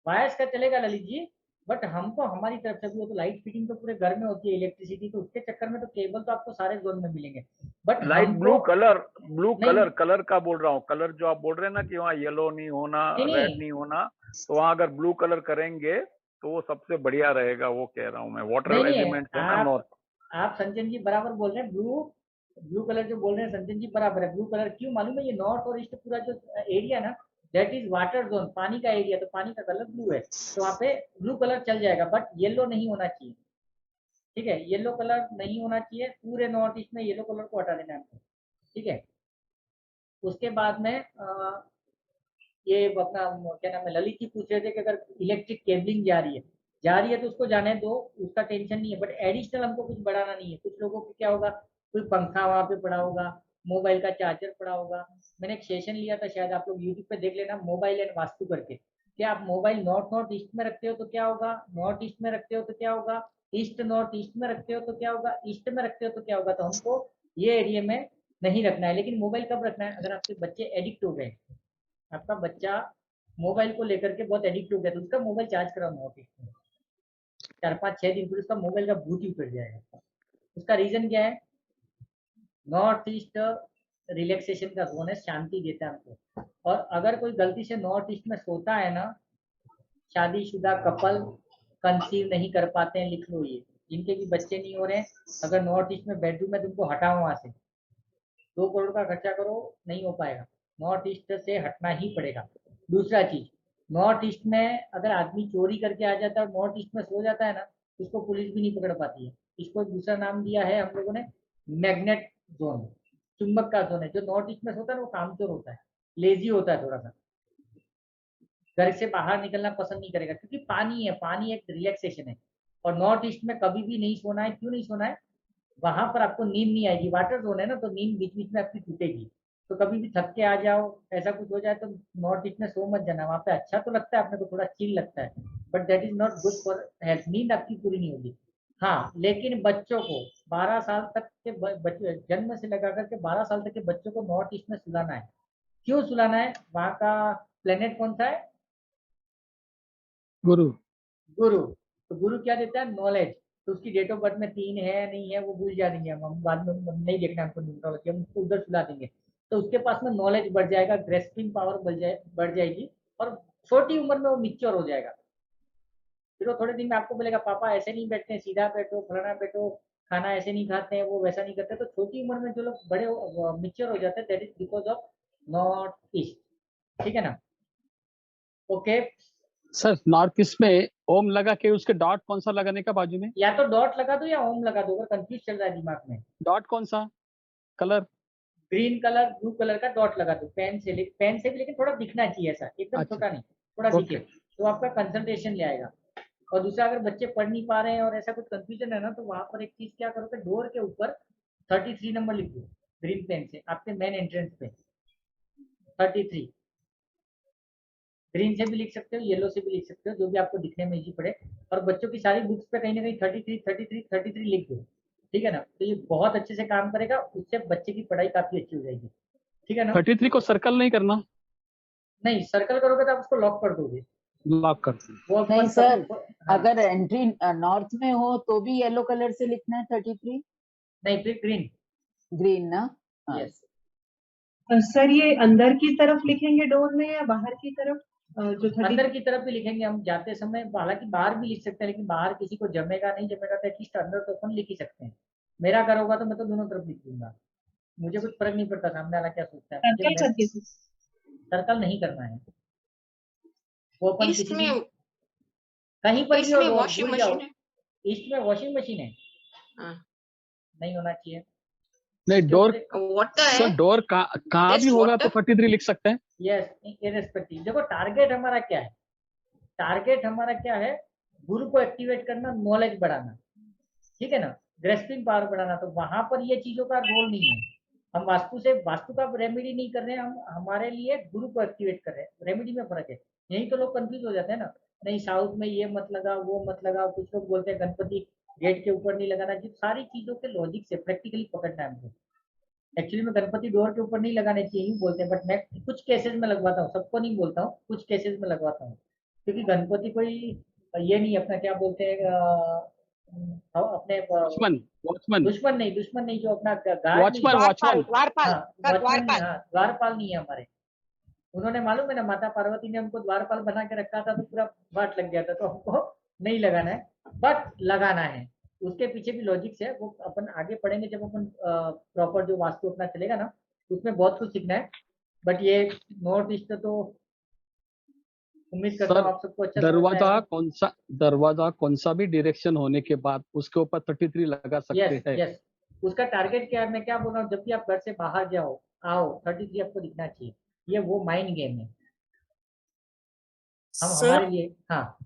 वायर्स का चलेगा ललित जी, बट हमको हमारी तरफ से भी, वो तो लाइट फिटिंग तो पूरे घर में होती है इलेक्ट्रिसिटी, तो उसके चक्कर में तो केबल तो आपको सारे जोन में मिलेंगे, बट लाइट ब्लू नहीं, कलर का बोल रहा हूँ, कलर जो आप बोल रहे हैं ना कि वहाँ येलो नहीं होना, रेड नहीं होना, तो वहाँ अगर ब्लू कलर करेंगे तो वो सबसे बढ़िया रहेगा, वो कह रहा हूँ मैं, वाटर एलिमेंट्स है ना नॉर्थ। आप संजन जी बराबर बोल रहे हैं, ब्लू कलर जो बोल रहे हैं संजन जी बराबर है। ब्लू कलर क्यों मालूम है, ये नॉर्थ और ईस्ट पूरा जो एरिया ना, दैट इज वाटर जोन, पानी का एरिया, तो पानी का कलर ब्लू है, तो वहाँ पे ब्लू कलर चल जाएगा, बट येलो नहीं होना चाहिए, ठीक है, येलो कलर नहीं होना चाहिए पूरे नॉर्थ ईस्ट में, येलो कलर को हटा देना है, ठीक है। उसके बाद में ये अपना क्या नाम है, ललित जी पूछ रहे थे कि अगर इलेक्ट्रिक केबलिंग जा रही है तो उसको जाने दो, उसका टेंशन नहीं है, बट एडिशनल हमको कुछ बढ़ाना नहीं है। कुछ लोगों को क्या होगा, कोई पंखा वहां पे पड़ा होगा, मोबाइल का चार्जर पड़ा होगा। मैंने एक सेशन लिया था, शायद आप लोग यूट्यूब पे देख लेना, मोबाइल एंड वास्तु करके, कि आप मोबाइल नॉर्थ ईस्ट में रखते हो तो क्या होगा, नॉर्थ ईस्ट में रखते हो तो क्या होगा, ईस्ट नॉर्थ ईस्ट में रखते हो तो क्या होगा, ईस्ट में रखते हो तो क्या होगा। तो हमको ये एरिया में नहीं रखना है, लेकिन मोबाइल कब रखना है, अगर आपके बच्चे एडिक्ट हो गए, आपका बच्चा मोबाइल को लेकर के बहुत एडिक्ट हो गया, तो उसका मोबाइल चार्ज कराओ नॉर्थ ईस्ट में, 4 5 6 दिन फिर उसका मोबाइल का भूत ही उतर जाएगा। उसका रीजन क्या है, नॉर्थ ईस्ट रिलैक्सेशन का जोन है, शांति देता है हमको। और अगर कोई गलती से नॉर्थ ईस्ट में सोता है ना, शादीशुदा कपल कंसीव नहीं कर पाते हैं, लिख लो ये, जिनके भी बच्चे नहीं हो रहे हैं, अगर नॉर्थ ईस्ट में बेडरूम में तुमको हटाओ वहां से, 2 करोड़ का खर्चा करो नहीं हो पाएगा, नॉर्थ ईस्ट से हटना ही पड़ेगा। दूसरा चीज, नॉर्थ ईस्ट में अगर आदमी चोरी करके आ जाता है और नॉर्थ ईस्ट में सो जाता है ना, उसको पुलिस भी नहीं पकड़ पाती है। इसको दूसरा नाम दिया है हम लोगों ने मैग्नेट जोन, चुंबक का जोन है। जो नॉर्थ ईस्ट में सोता है ना वो कामचोर होता है, लेजी होता है थोड़ा सा, घर से बाहर निकलना पसंद नहीं करेगा, क्योंकि पानी है, पानी एक रिलैक्सेशन है। और नॉर्थ ईस्ट में कभी भी नहीं सोना है, क्यों नहीं सोना है, वहां पर आपको नींद नहीं आएगी, वाटर जोन है ना, तो नींद बीच बीच में आपकी टूटेगी। तो कभी भी थक के आ जाओ, ऐसा कुछ हो जाए तो नॉर्थ ईस्ट में सो मत जाना, वहां पे अच्छा तो लगता है अपने को, थोड़ा चिल लगता है, but that is not good for health, नींद आपकी पूरी नहीं होगी। हाँ, लेकिन बच्चों को 12 साल तक के बच्चे, जन्म से लगा करके 12 साल तक के बच्चों को नॉर्थ ईस्ट में सुलाना है। क्यों सुलाना है, वहाँ का प्लेनेट कौन सा है, गुरु। गुरु। तो गुरु क्या देता है, नॉलेज। तो उसकी डेट ऑफ बर्थ में 3 है नहीं है वो भूल जाएंगे हम बाद में, नहीं देखना हमको न्यूमरोलॉजी, हम उसको उधर सुला देंगे, तो उसके पास में नॉलेज बढ़ जाएगा, ग्रेस्पिंग पावर बढ़ जाएगी, और छोटी उम्र में वो मिच्योर हो जाएगा। फिर वो थोड़े दिन में आपको बोलेगा पापा ऐसे नहीं बैठते हैं, सीधा बैठो, फलाना बैठो, खाना ऐसे नहीं खाते हैं, वो वैसा नहीं करते। तो छोटी उम्र में जो लोग बड़े मिच्योर हो जाते हैं, that is because of north east. ठीक है ना? ओके। सर नॉर्थ ईस्ट में ओम लगा के उसके डॉट कौन सा लगाने का बाजू में? या तो डॉट लगा दो या ओम लगा दो, अगर कंफ्यूज चल रहा है दिमाग में। डॉट कौन सा colour? Green colour, blue colour का डॉट लगा दो, पेन से भी, लेकिन थोड़ा दिखना चाहिए ऐसा, एकदम अच्छा। छोटा नहीं, थोड़ा ओके। दिखे तो आपका कंसंट्रेशन ले आएगा। और दूसरा, अगर बच्चे पढ़ नहीं पा रहे हैं और ऐसा कुछ कंफ्यूजन है ना, तो वहां पर एक चीज क्या करोगे, डोर के ऊपर 33 नंबर लिख दो ग्रीन पेन से, आपके मेन एंट्रेंस पे 33। ग्रीन से भी लिख सकते हो, येलो से भी लिख सकते हो, जो भी आपको दिखने में इजी पड़े। और बच्चों की सारी बुक्स पे कहीं ना कहीं 33 33 33 लिख दो। ठीक है ना? तो ये बहुत अच्छे से काम करेगा, उससे बच्चे की पढ़ाई काफी अच्छी हो जाएगी। ठीक है ना? 33 को सर्कल नहीं करना? नहीं, सर्कल करोगे तो आप उसको लॉक कर दोगे। लॉक कर वो नहीं सर, हाँ। अगर एंट्री नॉर्थ में हो तो भी येलो कलर से लिखना है 33? नहीं, फिर ग्रीन। ग्रीन ना? हाँ। यस। सर ये अंदर की तरफ लिखेंगे डोर में या बाहर की तरफ? जो 30 अंदर की तरफ भी लिखेंगे हम जाते समय, हालांकि बाहर भी लिख सकते हैं, लेकिन बाहर किसी को जमेगा नहीं, जमेगा तो एटलीस्ट अंदर तो अपन लिख ही सकते हैं। मेरा घर होगा तो मैं तो दोनों तरफ लिख दूंगा, मुझे कुछ फर्क नहीं पड़ता सामने वाला क्या सोचता है। सर्कल नहीं करना है, वो अपन ईस्ट में कहीं पर भी ईस्ट हो, में वॉशिंग भूल जाओ। मशीन है। ईस्ट में वॉशिंग मशीन है? हाँ। नहीं होना चाहिए। नहीं, डोर वाटर है। सर डोर कहाँ भी Just होगा water? तो 33 लिख सकते हैं। Yes, irrespective. देखो टारगेट हमारा क्या है, टारगेट हमारा क्या है, गुरु को एक्टिवेट करना, नॉलेज बढ़ाना। ठीक है ना? ग्रेस्पिंग पावर बढ़ाना। तो वहां पर ये चीजों का रोल नहीं है। हम वास्तु का रेमेडी नहीं कर रहे हैं, हम हमारे लिए गुरु को एक्टिवेट कर रहे हैं। रेमेडी में फर्क है, यही तो लोग कंफ्यूज हो जाते हैं ना। नहीं, साउथ में ये मत लगाओ, वो मत लगाओ। कुछ लोग बोलते हैं गणपति गेट के ऊपर नहीं लगाना। जिन सारी चीजों के लॉजिक से प्रैक्टिकली पकड़ना है हमको। एक्चुअली में गणपति डोर के ऊपर नहीं लगाने चाहिए यूँ बोलते हैं, बट मैं कुछ केसेस में लगवाता हूँ, सबको नहीं बोलता हूँ, कुछ केसेस में लगवाता हूँ। क्योंकि गणपति कोई ये नहीं, अपना क्या बोलते हैं, अपने दुश्मन नहीं, जो अपना द्वारपाल नहीं है हमारे। उन्होंने मालूम है ना, माता पार्वती ने हमको द्वारपाल बना के रखा था, तो पूरा बाट लग गया था, तो हमको नहीं लगाना है, बट लगाना है। उसके पीछे भी लॉजिक्स है, वो अपन आगे पढ़ेंगे जब अपन प्रॉपर जो वास्तु अपना चलेगा ना, उसमें बहुत कुछ सीखना है। बट ये नॉर्थ ईस्ट तो उम्मीद करता हूँ आप सबको अच्छा दरवाजा कौन सा भी डायरेक्शन होने के बाद उसके ऊपर 33 लगा सकते हैं। यस, उसका टारगेट क्या है, मैं क्या बोल रहा हूँ, जब भी आप घर से बाहर आओ 33 आपको दिखना चाहिए। ये वो माइंड गेम है हमारे लिए। हाँ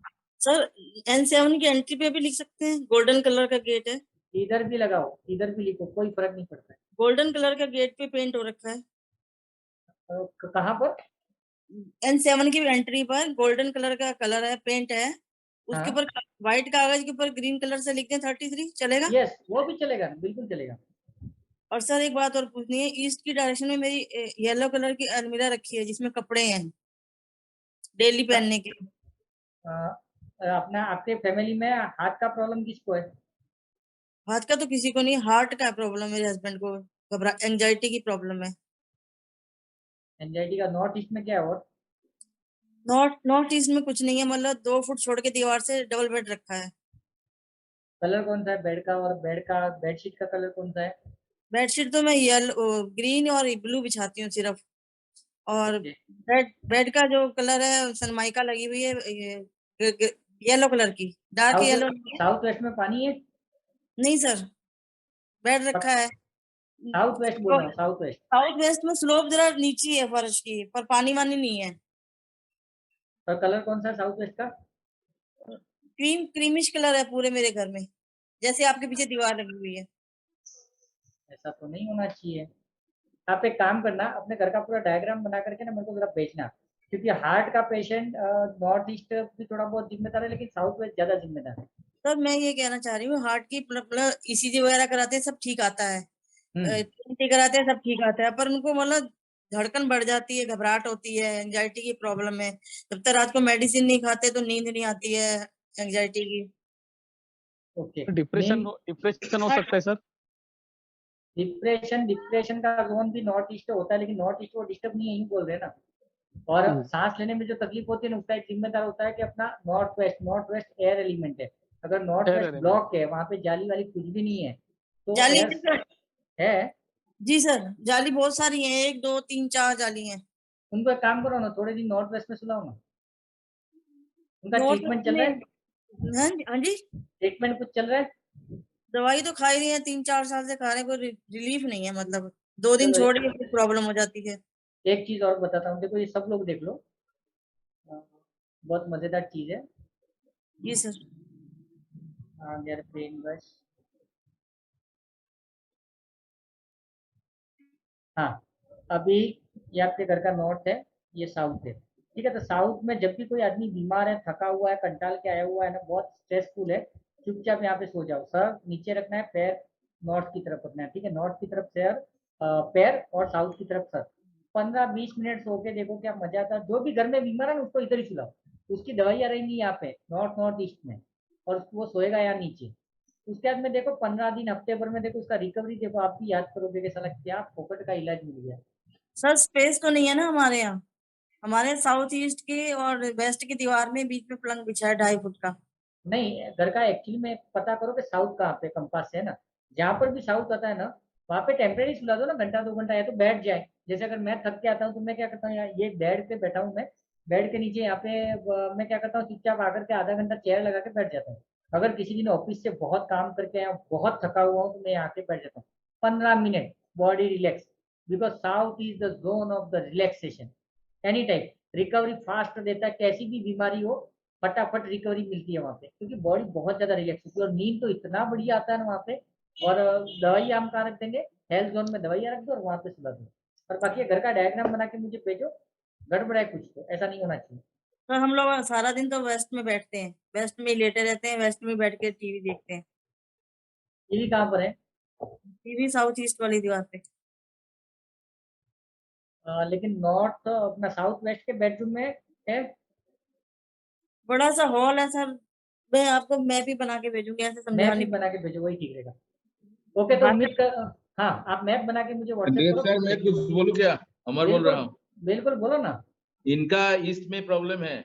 सर, N7 की एंट्री पे भी लिख सकते हैं, गोल्डन कलर का गेट है। इधर भी लगाओ, इधर भी लिखो, कोई फर्क नहीं पड़ता है। गोल्डन कलर का गेट पे पेंट हो रखा है। कहाँ पर? N7 की एंट्री पर गोल्डन कलर का कलर है, पेंट है। उसके ऊपर व्हाइट कागज के ऊपर ग्रीन कलर से लिख दें 33, चलेगा? यस, वो भी चलेगा, बिल्कुल चलेगा। और सर एक बात और पूछनी है, ईस्ट की डायरेक्शन में मेरी येलो कलर की अलमीरा रखी है जिसमें कपड़े हैं डेली पहनने के। अपना आपके फैमिली में हार्ट का प्रॉब्लम किसको है? हाथ का तो किसी को नहीं, हार्ट का प्रॉब्लम मेरे हस्बैंड को, एंजाइटी की प्रॉब्लम है। एंजाइटी का नॉर्थ ईस्ट में क्या है? और नॉर्थ ईस्ट में कुछ नहीं है, मतलब 2 फुट छोड़ के दीवार से डबल बेड रखा है। कलर कौन सा है बेड का? और बेडशीट का कलर कौन सा है? बेडशीट तो मैं येलो, ग्रीन और ब्लू बिछाती हूँ सिर्फ। और बेड का जो कलर है, सनमाइका लगी हुई है येलो कलर की, डार्क येलो। साउथ वेस्ट में पानी है? नहीं सर, बेड रखा है। साउथ वेस्ट बोल रहा हूँ, साउथ वेस्ट में स्लोप जरा नीचे है फर्श की, पर पानी वानी नहीं है। और कलर कौन सा है साउथ वेस्ट का? क्रीमिश कलर है पूरे मेरे घर में, जैसे आपके पीछे दीवार लगी हुई है। ऐसा तो नहीं होना चाहिए। आप एक काम करना, अपने घर का पूरा डायग्राम बना करके ना मेरे को जरा भेजना, क्योंकि हार्ट का पेशेंट नॉर्थ ईस्ट भी थोड़ा बहुत जिम्मेदार है, लेकिन साउथ वेस्ट ज्यादा जिम्मेदार है। सर मैं ये कहना चाह रही हूँ, हार्ट की ECG वगैरह कराते हैं, सब ठीक आता है, कराते हैं, सब ठीक आता है, पर उनको मतलब धड़कन बढ़ जाती है, घबराहट होती है, एंजाइटी की प्रॉब्लम है। जब तक रात को मेडिसिन नहीं खाते तो नींद नहीं आती है एंजाइटी की। ओके, डिप्रेशन हो सकता है सर? डिप्रेशन का जोन भी नॉर्थ ईस्ट होता है, लेकिन नॉर्थ ईस्ट वो डिस्टर्ब नहीं है, यूँ बोल रहे हैं ना। और सांस लेने में जो तकलीफ होती है ना, उसका एक जिम्मेदार होता है कि अपना नॉर्थ वेस्ट एयर एलिमेंट है। अगर नॉर्थ वेस्ट ब्लॉक है, वहां पे जाली वाली कुछ भी नहीं है, तो जाली एयर है। जी सर, जाली बहुत सारी है, 1 2 3 4 जाली है। उनको एक काम करो ना, थोड़े दिन नॉर्थ वेस्ट में सुलाओ ना। उनका नॉर्थ ट्रीटमेंट चल रहा है? हाँ जी, ट्रीटमेंट कुछ चल रहा है? दवाई तो खा ही रही है, 3 4 साल से खा रहे हैं, कोई रिलीफ नहीं है। मतलब 2 दिन चलो, छोड़ के फिर प्रॉब्लम हो जाती है। एक चीज और बताता हूँ, देखो ये सब लोग देख लो, बहुत मजेदार चीज है। जी सर। पेन ब्रश, हाँ, अभी ये आपके घर का नॉर्थ है, ये साउथ है, ठीक है। तो साउथ में जब भी कोई आदमी बीमार है, थका हुआ है, कंटाल के आया हुआ है ना, बहुत स्ट्रेसफुल है, चुपचाप यहाँ पे सो जाओ। सर नीचे रखना है, पैर नॉर्थ की तरफ रखना है, ठीक है। नॉर्थ की तरफ सर, पैर, और साउथ की तरफ सर। 15-20 मिनट सो के देखो क्या मजा आता है। जो भी घर में बीमार है ना, उसको इधर ही सुलाओ, उसकी दवाइयाँ रहेंगी यहाँ पे नॉर्थ ईस्ट में, और वो सोएगा यहाँ नीचे। उसके बाद में देखो 15 दिन, हफ्ते भर में देखो उसका रिकवरी देखो, आप भी याद करोगे कि साला क्या फोकट का इलाज मिल गया। सर स्पेस तो नहीं है ना हमारे यहाँ? हमारे साउथ ईस्ट के और वेस्ट की दीवार में बीच में पलंग बिछा है 2.5 फुट का। नहीं, घर का एक्चुअली में पता करो कि साउथ कहाँ पे कंपास से है ना, जहाँ पर भी साउथ आता है ना, वहाँ पे टेम्परेरी सुला दो ना, घंटा 2 घंटा, या तो बैठ जाए। जैसे अगर मैं थक के आता हूँ तो मैं क्या करता हूँ, ये बेड पे बैठा हूँ मैं, बेड के नीचे यहाँ पे मैं क्या करता हूँ, चुपचाप आकर के आधा घंटा चेयर लगा के बैठ जाता हूँ। अगर किसी दिन ऑफिस से बहुत काम करके आया, बहुत थका हुआ हूँ, तो मैं यहाँ के बैठ जाता हूँ 15 minute, body relax, because south is the zone of the relaxation. Any type recovery fast देता है, कैसी भी बीमारी हो फटाफट रिकवरी मिलती है वहाँ पे, क्योंकि बॉडी बहुत ज्यादा रिलैक्स होती है, और नींद तो इतना बढ़िया आता है ना वहाँ पे। और दवाई हम कहाँ रख देंगे, हेल्थ जोन में दवाइयाँ रख दो और वहाँ पे सुला दो। और बाकी घर का डायग्राम बना के मुझे भेजो, गड़बड़ है कुछ तो, ऐसा नहीं होना चाहिए। तो हम लोग सारा दिन तो वेस्ट में बैठते हैं, वेस्ट में लेटे रहते हैं, वेस्ट में बैठ के टीवी देखते हैं। टीवी कहाँ पर है? टीवी साउथ ईस्ट वाली दीवार पे। लेकिन नॉर्थ अपना साउथ वेस्ट के बेडरूम में है, बड़ा सा हॉल है सर। मैं आपको मैप ही बना के भेजूंगी, ऐसे मैप समझा ही नहीं। बना के भेजो, वही ठीक रहेगा। ओके, तो उम्मीद कर, हाँ आप मैप बना के मुझे व्हाट्सएप करो। सर मैं कुछ बोलूं क्या? अमर बोल रहा हूँ। बिल्कुल बोलो ना। इनका ईस्ट में प्रॉब्लम है।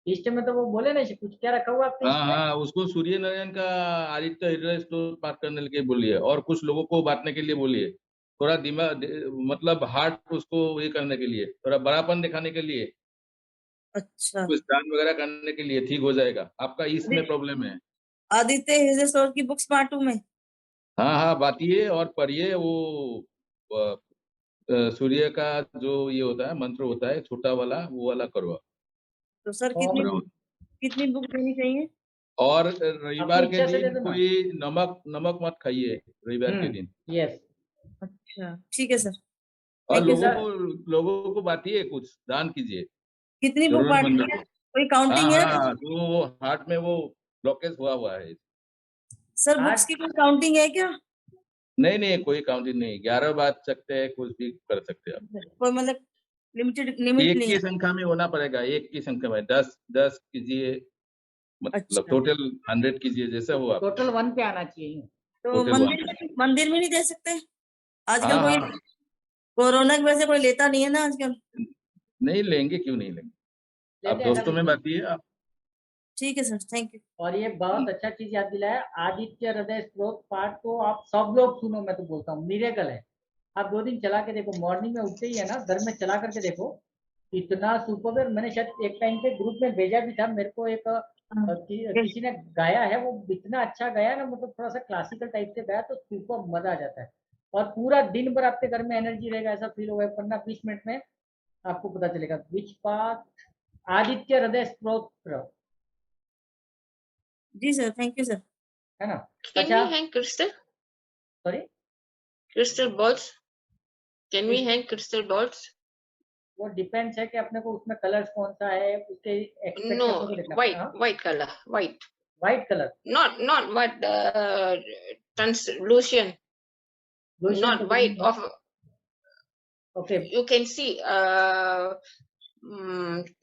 ईस्ट में तो वो बोले ना, कुछ क्या रखा हुआ आपके? हाँ, उसको सूर्य नारायण का आदित्य हृदय स्टोर पाठ करने के लिए बोलिए, और कुछ लोगों को बांटने के लिए बोलिए। थोड़ा दिमाग, मतलब हार्ट उसको ये करने के लिए, थोड़ा बड़ापन दिखाने के लिए, अच्छा, कुछ दान वगैरह करने के लिए, ठीक हो जाएगा। आपका ईस्ट में प्रॉब्लम है। आदित्य हृदय स्टोर की बुक्स बांटू में? हाँ, बांटिए और पढ़िए। वो सूर्य का जो ये होता है, मंत्र होता है छोटा वाला, वो वाला करवा। तो सर कितनी बुक देनी चाहिए? और रविवार के दिन कोई नमक मत खाइए रविवार के दिन। यस, अच्छा ठीक है सर। और लोगों को बांटिए, कुछ दान कीजिए। कितनी बुक बांटनी है? कोई काउंटिंग है? तो हार्ट में वो ब्लॉकेज हुआ है। सर बुक्स की कोई काउंटिंग है क्या? नहीं, कोई काउंटिंग नहीं। 11 बांट सकते हैं, कुछ भी कर सकते हैं आप। कोई मतलब लिमिट एक नहीं की है? संख्या में होना पड़ेगा, एक की संख्या में 10 कीजिए, मतलब टोटल 100 कीजिए, जैसा हो आप। टोटल 1 पे आना चाहिए। तो मंदिर में नहीं दे सकते? आजकल कोई हाँ। कोरोना की वजह से कोई लेता नहीं है ना आजकल। नहीं लेंगे, क्यों नहीं लेंगे? आप दोस्तों में बांटिए आप। ठीक है सर, थैंक यू। और ये बहुत अच्छा चीज याद दिलाया, आदित्य हृदय स्त्रोत पाठ तो आप सब लोग सुनो, मैं तो बोलता हूँ मिरेकल है। आप 2 दिन चला के देखो, मॉर्निंग में उठते ही है ना, घर में चला करके देखो, इतना सुपर है। मैंने शायद एक टाइम पे ग्रुप में भेजा भी था, मेरे को एक किसी ने गाया है, वो इतना अच्छा गाया ना, मतलब थोड़ा सा क्लासिकल टाइप से गाया, तो सुपर मजा आ जाता है। और पूरा दिन भर आपके घर में एनर्जी रहेगा, ऐसा फील होगा। 15-20 मिनट में आपको पता चलेगा विच पाठ, आदित्य हृदय स्त्रोत्र। जी सर, थैंक यू सर। है ना? Can we hang crystal? Sorry, Crystal balls? Can we hang crystal balls? वो डिपेंड्स है कि अपने को उसमें कलर्स कौन सा है, उसके No, white color, white colour, not what translucent, not white of. Okay, you can see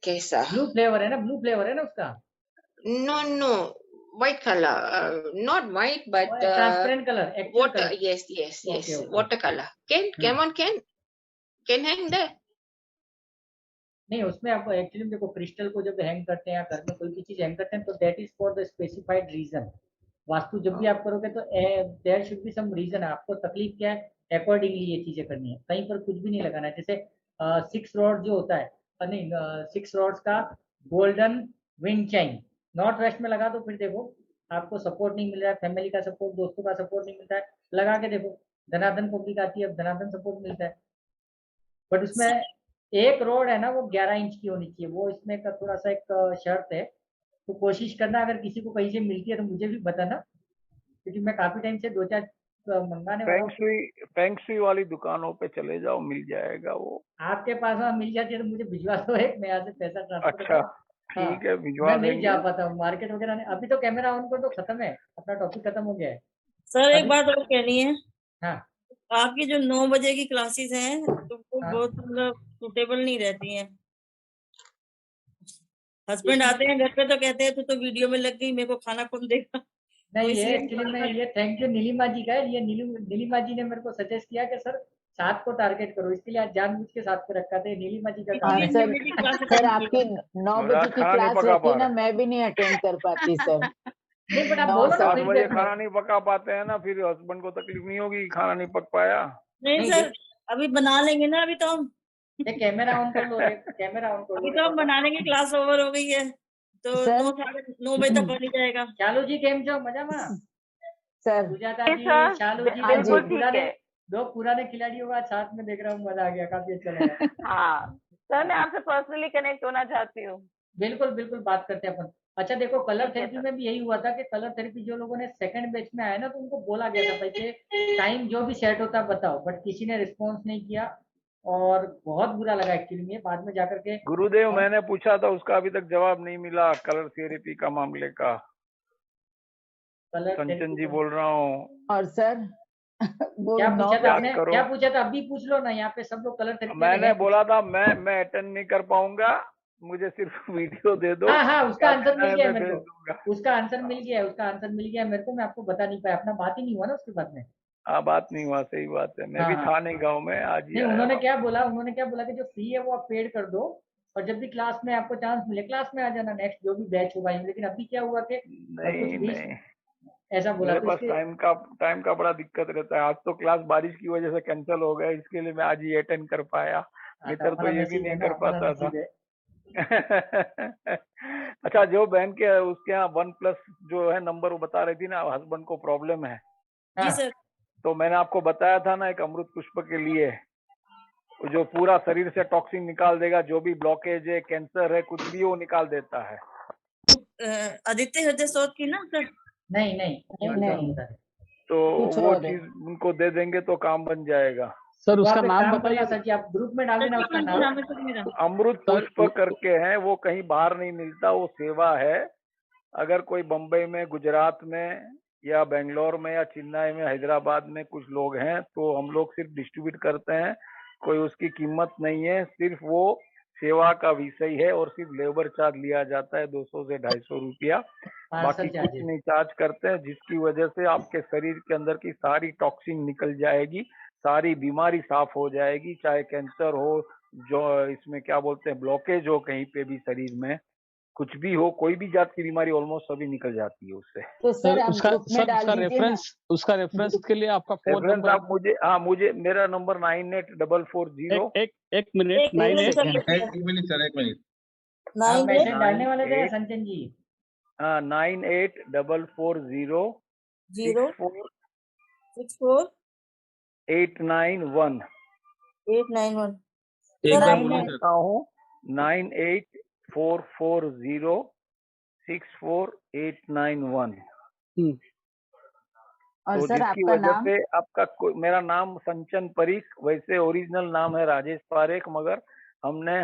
कैसा ब्लू फ्लेवर है ना उसका? no white color, not white but transparent color, water color. yes Okay. watercolor. Can hang there? नहीं, उसमें आप actually देखो, crystal को जब हैंग करते हैं या घर में कोई भी चीज हैंग करते हैं तो that is for the specified reason. वास्तु जब भी आप करोगे तो there should be some reason. आपको तकलीफ क्या है, अकॉर्डिंगली ये चीजें करनी है। कहीं पर कुछ भी नहीं लगाना है। जैसे 6 रॉड जो होता है, नहीं 6 रॉड्स का गोल्डन विंड चाइन नॉर्थ वेस्ट में लगा दो, फिर देखो आपको सपोर्ट नहीं मिल रहा है, फैमिली का सपोर्ट, दोस्तों का सपोर्ट नहीं मिलता है, लगा के देखो धनाधन पब्लिक आती है, अब धनाधन सपोर्ट मिलता है। बट उसमें एक रोड है ना, वो 11 इंच की होनी चाहिए, वो इसमें का थोड़ा सा एक शर्त है। तो कोशिश करना, अगर किसी को कहीं से मिलती है तो मुझे भी बताना, क्योंकि मैं काफी टाइम से 2-4 मंगाने वाला हूँ। फेंग शुई वाली दुकानों पे चले जाओ, मिल जाएगा वो। आपके पास वहाँ मिल जाती है तो मुझे भिजवा दो एक, मैं यहाँ से पैसा ट्रांसफर अच्छा करता हूँ। ठीक है, भिजवा मैं नहीं देंगे। जा पाता हूँ मार्केट वगैरह नहीं। अभी तो कैमरा ऑन कर दो, खत्म है अपना टॉपिक, खत्म हो गया है। सर एक अभी बात और कहनी है। हाँ आपकी जो 9 बजे की क्लासेस हैं तो वो हाँ। बहुत मतलब सूटेबल नहीं रहती हैं। हस्बैंड आते हैं घर पे तो कहते हैं तू तो वीडियो में लग गई, मेरे को खाना कौन देगा। तो नहीं, ये इसलिए एक्चुअली में ये थैंक यू नीलिमा जी का है। ये नीलिमा जी ने मेरे को सजेस्ट किया कि सर 7 को टारगेट करो, इसके लिए आज जानबूझ के 7 पे रखा था। नीलिमा जी का काम हाँ है। सर, सर आपकी 9 बजे की खाना नहीं क्लास पका रहती है पा ना, रहे। मैं भी नहीं अटेंड कर पाती सर। नहीं बट आप 9 बोलो ना 7 बजे फीडबैक में। खाना नहीं पका पाते हैं ना, फिर हस्बैंड को तकलीफ नहीं होगी कि खाना नहीं पक पाया। नहीं नहीं सर, अभी बना लेंगे ना। अभी तो हम ये कैमरा ऑन कर लो रे, कैमरा ऑन कर लो अभी रे तो हम पापा। बना लेंगे, क्लास ओवर हो गई है तो सर 9 बजे तक बन ही जाएगा। शालू जी केम छो, मजाમાં? सर सुजाता जी, सर, शालू जी, हाँ जी। दो पुराने खिलाड़ियों का साथ में देख रहा हूँ, मजा आ गया, काफी अच्छा लगा। हाँ सर, मैं आपसे पर्सनली कनेक्ट होना चाहती हूँ। बिल्कुल बिल्कुल, बात करते हैं अपन। अच्छा देखो, कलर ठीक है थेरेपी सर। में भी यही हुआ था कि कलर थेरेपी जो लोगों ने सेकंड बैच में आया ना, तो उनको बोला गया था भाई कि टाइम जो भी सेट होता है बताओ, बट किसी ने रिस्पॉन्स नहीं किया और बहुत बुरा लगा एक्चुअली में। बाद में जाकर के गुरुदेव, मैंने पूछा था, उसका अभी तक जवाब नहीं मिला कलर थेरेपी का मामले का। कलर कंचन जी बोल रहा हूँ। और सर वो क्या 9 पूछा था याद आपने, करो। क्या पूछा था? अभी पूछ लो ना, यहाँ पे सब लोग कलर थेरेपी मैंने बोला था मैं अटेंड नहीं कर पाऊंगा, मुझे सिर्फ वीडियो दे दो। हाँ हाँ, उसका क्या आंसर देना मिल है गया है मैं मेरे भेज को, दूंगा। उसका आंसर मिल गया है, उसका आंसर मिल गया है मेरे को। मैं आपको बता नहीं पाया, अपना बात ही नहीं हुआ ना उसके बाद में। हाँ, बात नहीं हुआ, सही बात है। मैं हाँ भी हाँ। था नहीं गाँव में, आज ही नहीं, आया उन्होंने हूँ। क्या बोला, कि जो फी है वो आप पेड कर दो, और जब भी क्लास में आपको चांस मिले क्लास में आ जाना, नेक्स्ट जो भी बैच होगा। लेकिन अभी क्या हुआ कि कुछ नहीं भी नहीं, ऐसा बोला मेरे तो पास इसके। टाइम का बड़ा दिक्कत रहता है। आज तो क्लास बारिश की वजह से कैंसिल हो गया, इसके लिए मैं आज ही अटेंड कर पाया, नहीं तो अपना ये भी नसीब है नहीं ना, कर अपना पाता था। नसीब है। अच्छा, जो बहन के उसके यहाँ 1+ जो है नंबर, वो बता रही थी ना हस्बैंड को प्रॉब्लम है, जी हाँ सर। तो मैंने आपको बताया था ना एक अमृत पुष्प के लिए, जो पूरा शरीर से टॉक्सिन निकाल देगा, जो भी ब्लॉकेज है, कैंसर है, कुछ भी वो निकाल देता है। आदित्य हृदय स्रोत की ना सर? नहीं नहीं, ये नहीं मतलब नहीं, होता है। तो कुछ वो और है। चीज उनको दे देंगे तो काम बन जाएगा। सर तो उसका आप एक नाम काम करना बताइए। सर जी, आप ग्रुप में डाल देना सचिन उसका मंजू नाम। नाम है सर मेरा। अमृत सर पुष्प करके है, वो कहीं बाहर नहीं मिलता, वो सेवा है। अगर कोई बम्बई में, गुजरात में या बेंगलोर में या चेन्नई में, हैदराबाद में कुछ लोग हैं, तो हम लोग सिर्फ डिस्ट्रीब्यूट करते हैं, कोई उसकी कीमत नहीं है, सिर्फ वो सेवा का विषय है, और सिर्फ लेबर चार्ज लिया जाता है 200 से 250 रुपया, बाकी पार्सल कुछ चार्जेस। नहीं चार्ज करते हैं, जिसकी वजह से आपके शरीर के अंदर की सारी टॉक्सिन निकल जाएगी, सारी बीमारी साफ हो जाएगी, चाहे कैंसर हो, जो इसमें क्या बोलते हैं ब्लॉकेज हो कहीं पे भी शरीर में, कुछ भी हो, कोई भी जात की बीमारी ऑलमोस्ट सभी निकल जाती है उससे। तो सर सर आप ग्रुप में डाल दीजिए ना। उसका रेफरेंस के लिए आपका फोन रेफरेंस नंबर। आप मुझे मेरा नंबर 984440। एक मिनट, एक 98 सर, एक मिनट सर, एक मिनट। आप मैसेज 98 डालने वाले थे ना संचन जी? 9844064891। 064 891 एक सर बार आप बोलिए सर। बोलता हूँ 9844064891। और तो सर जिसकी आपका वजह नाम? से मेरा नाम संचन परीख, वैसे ओरिजिनल नाम है राजेश पारेख, मगर हमने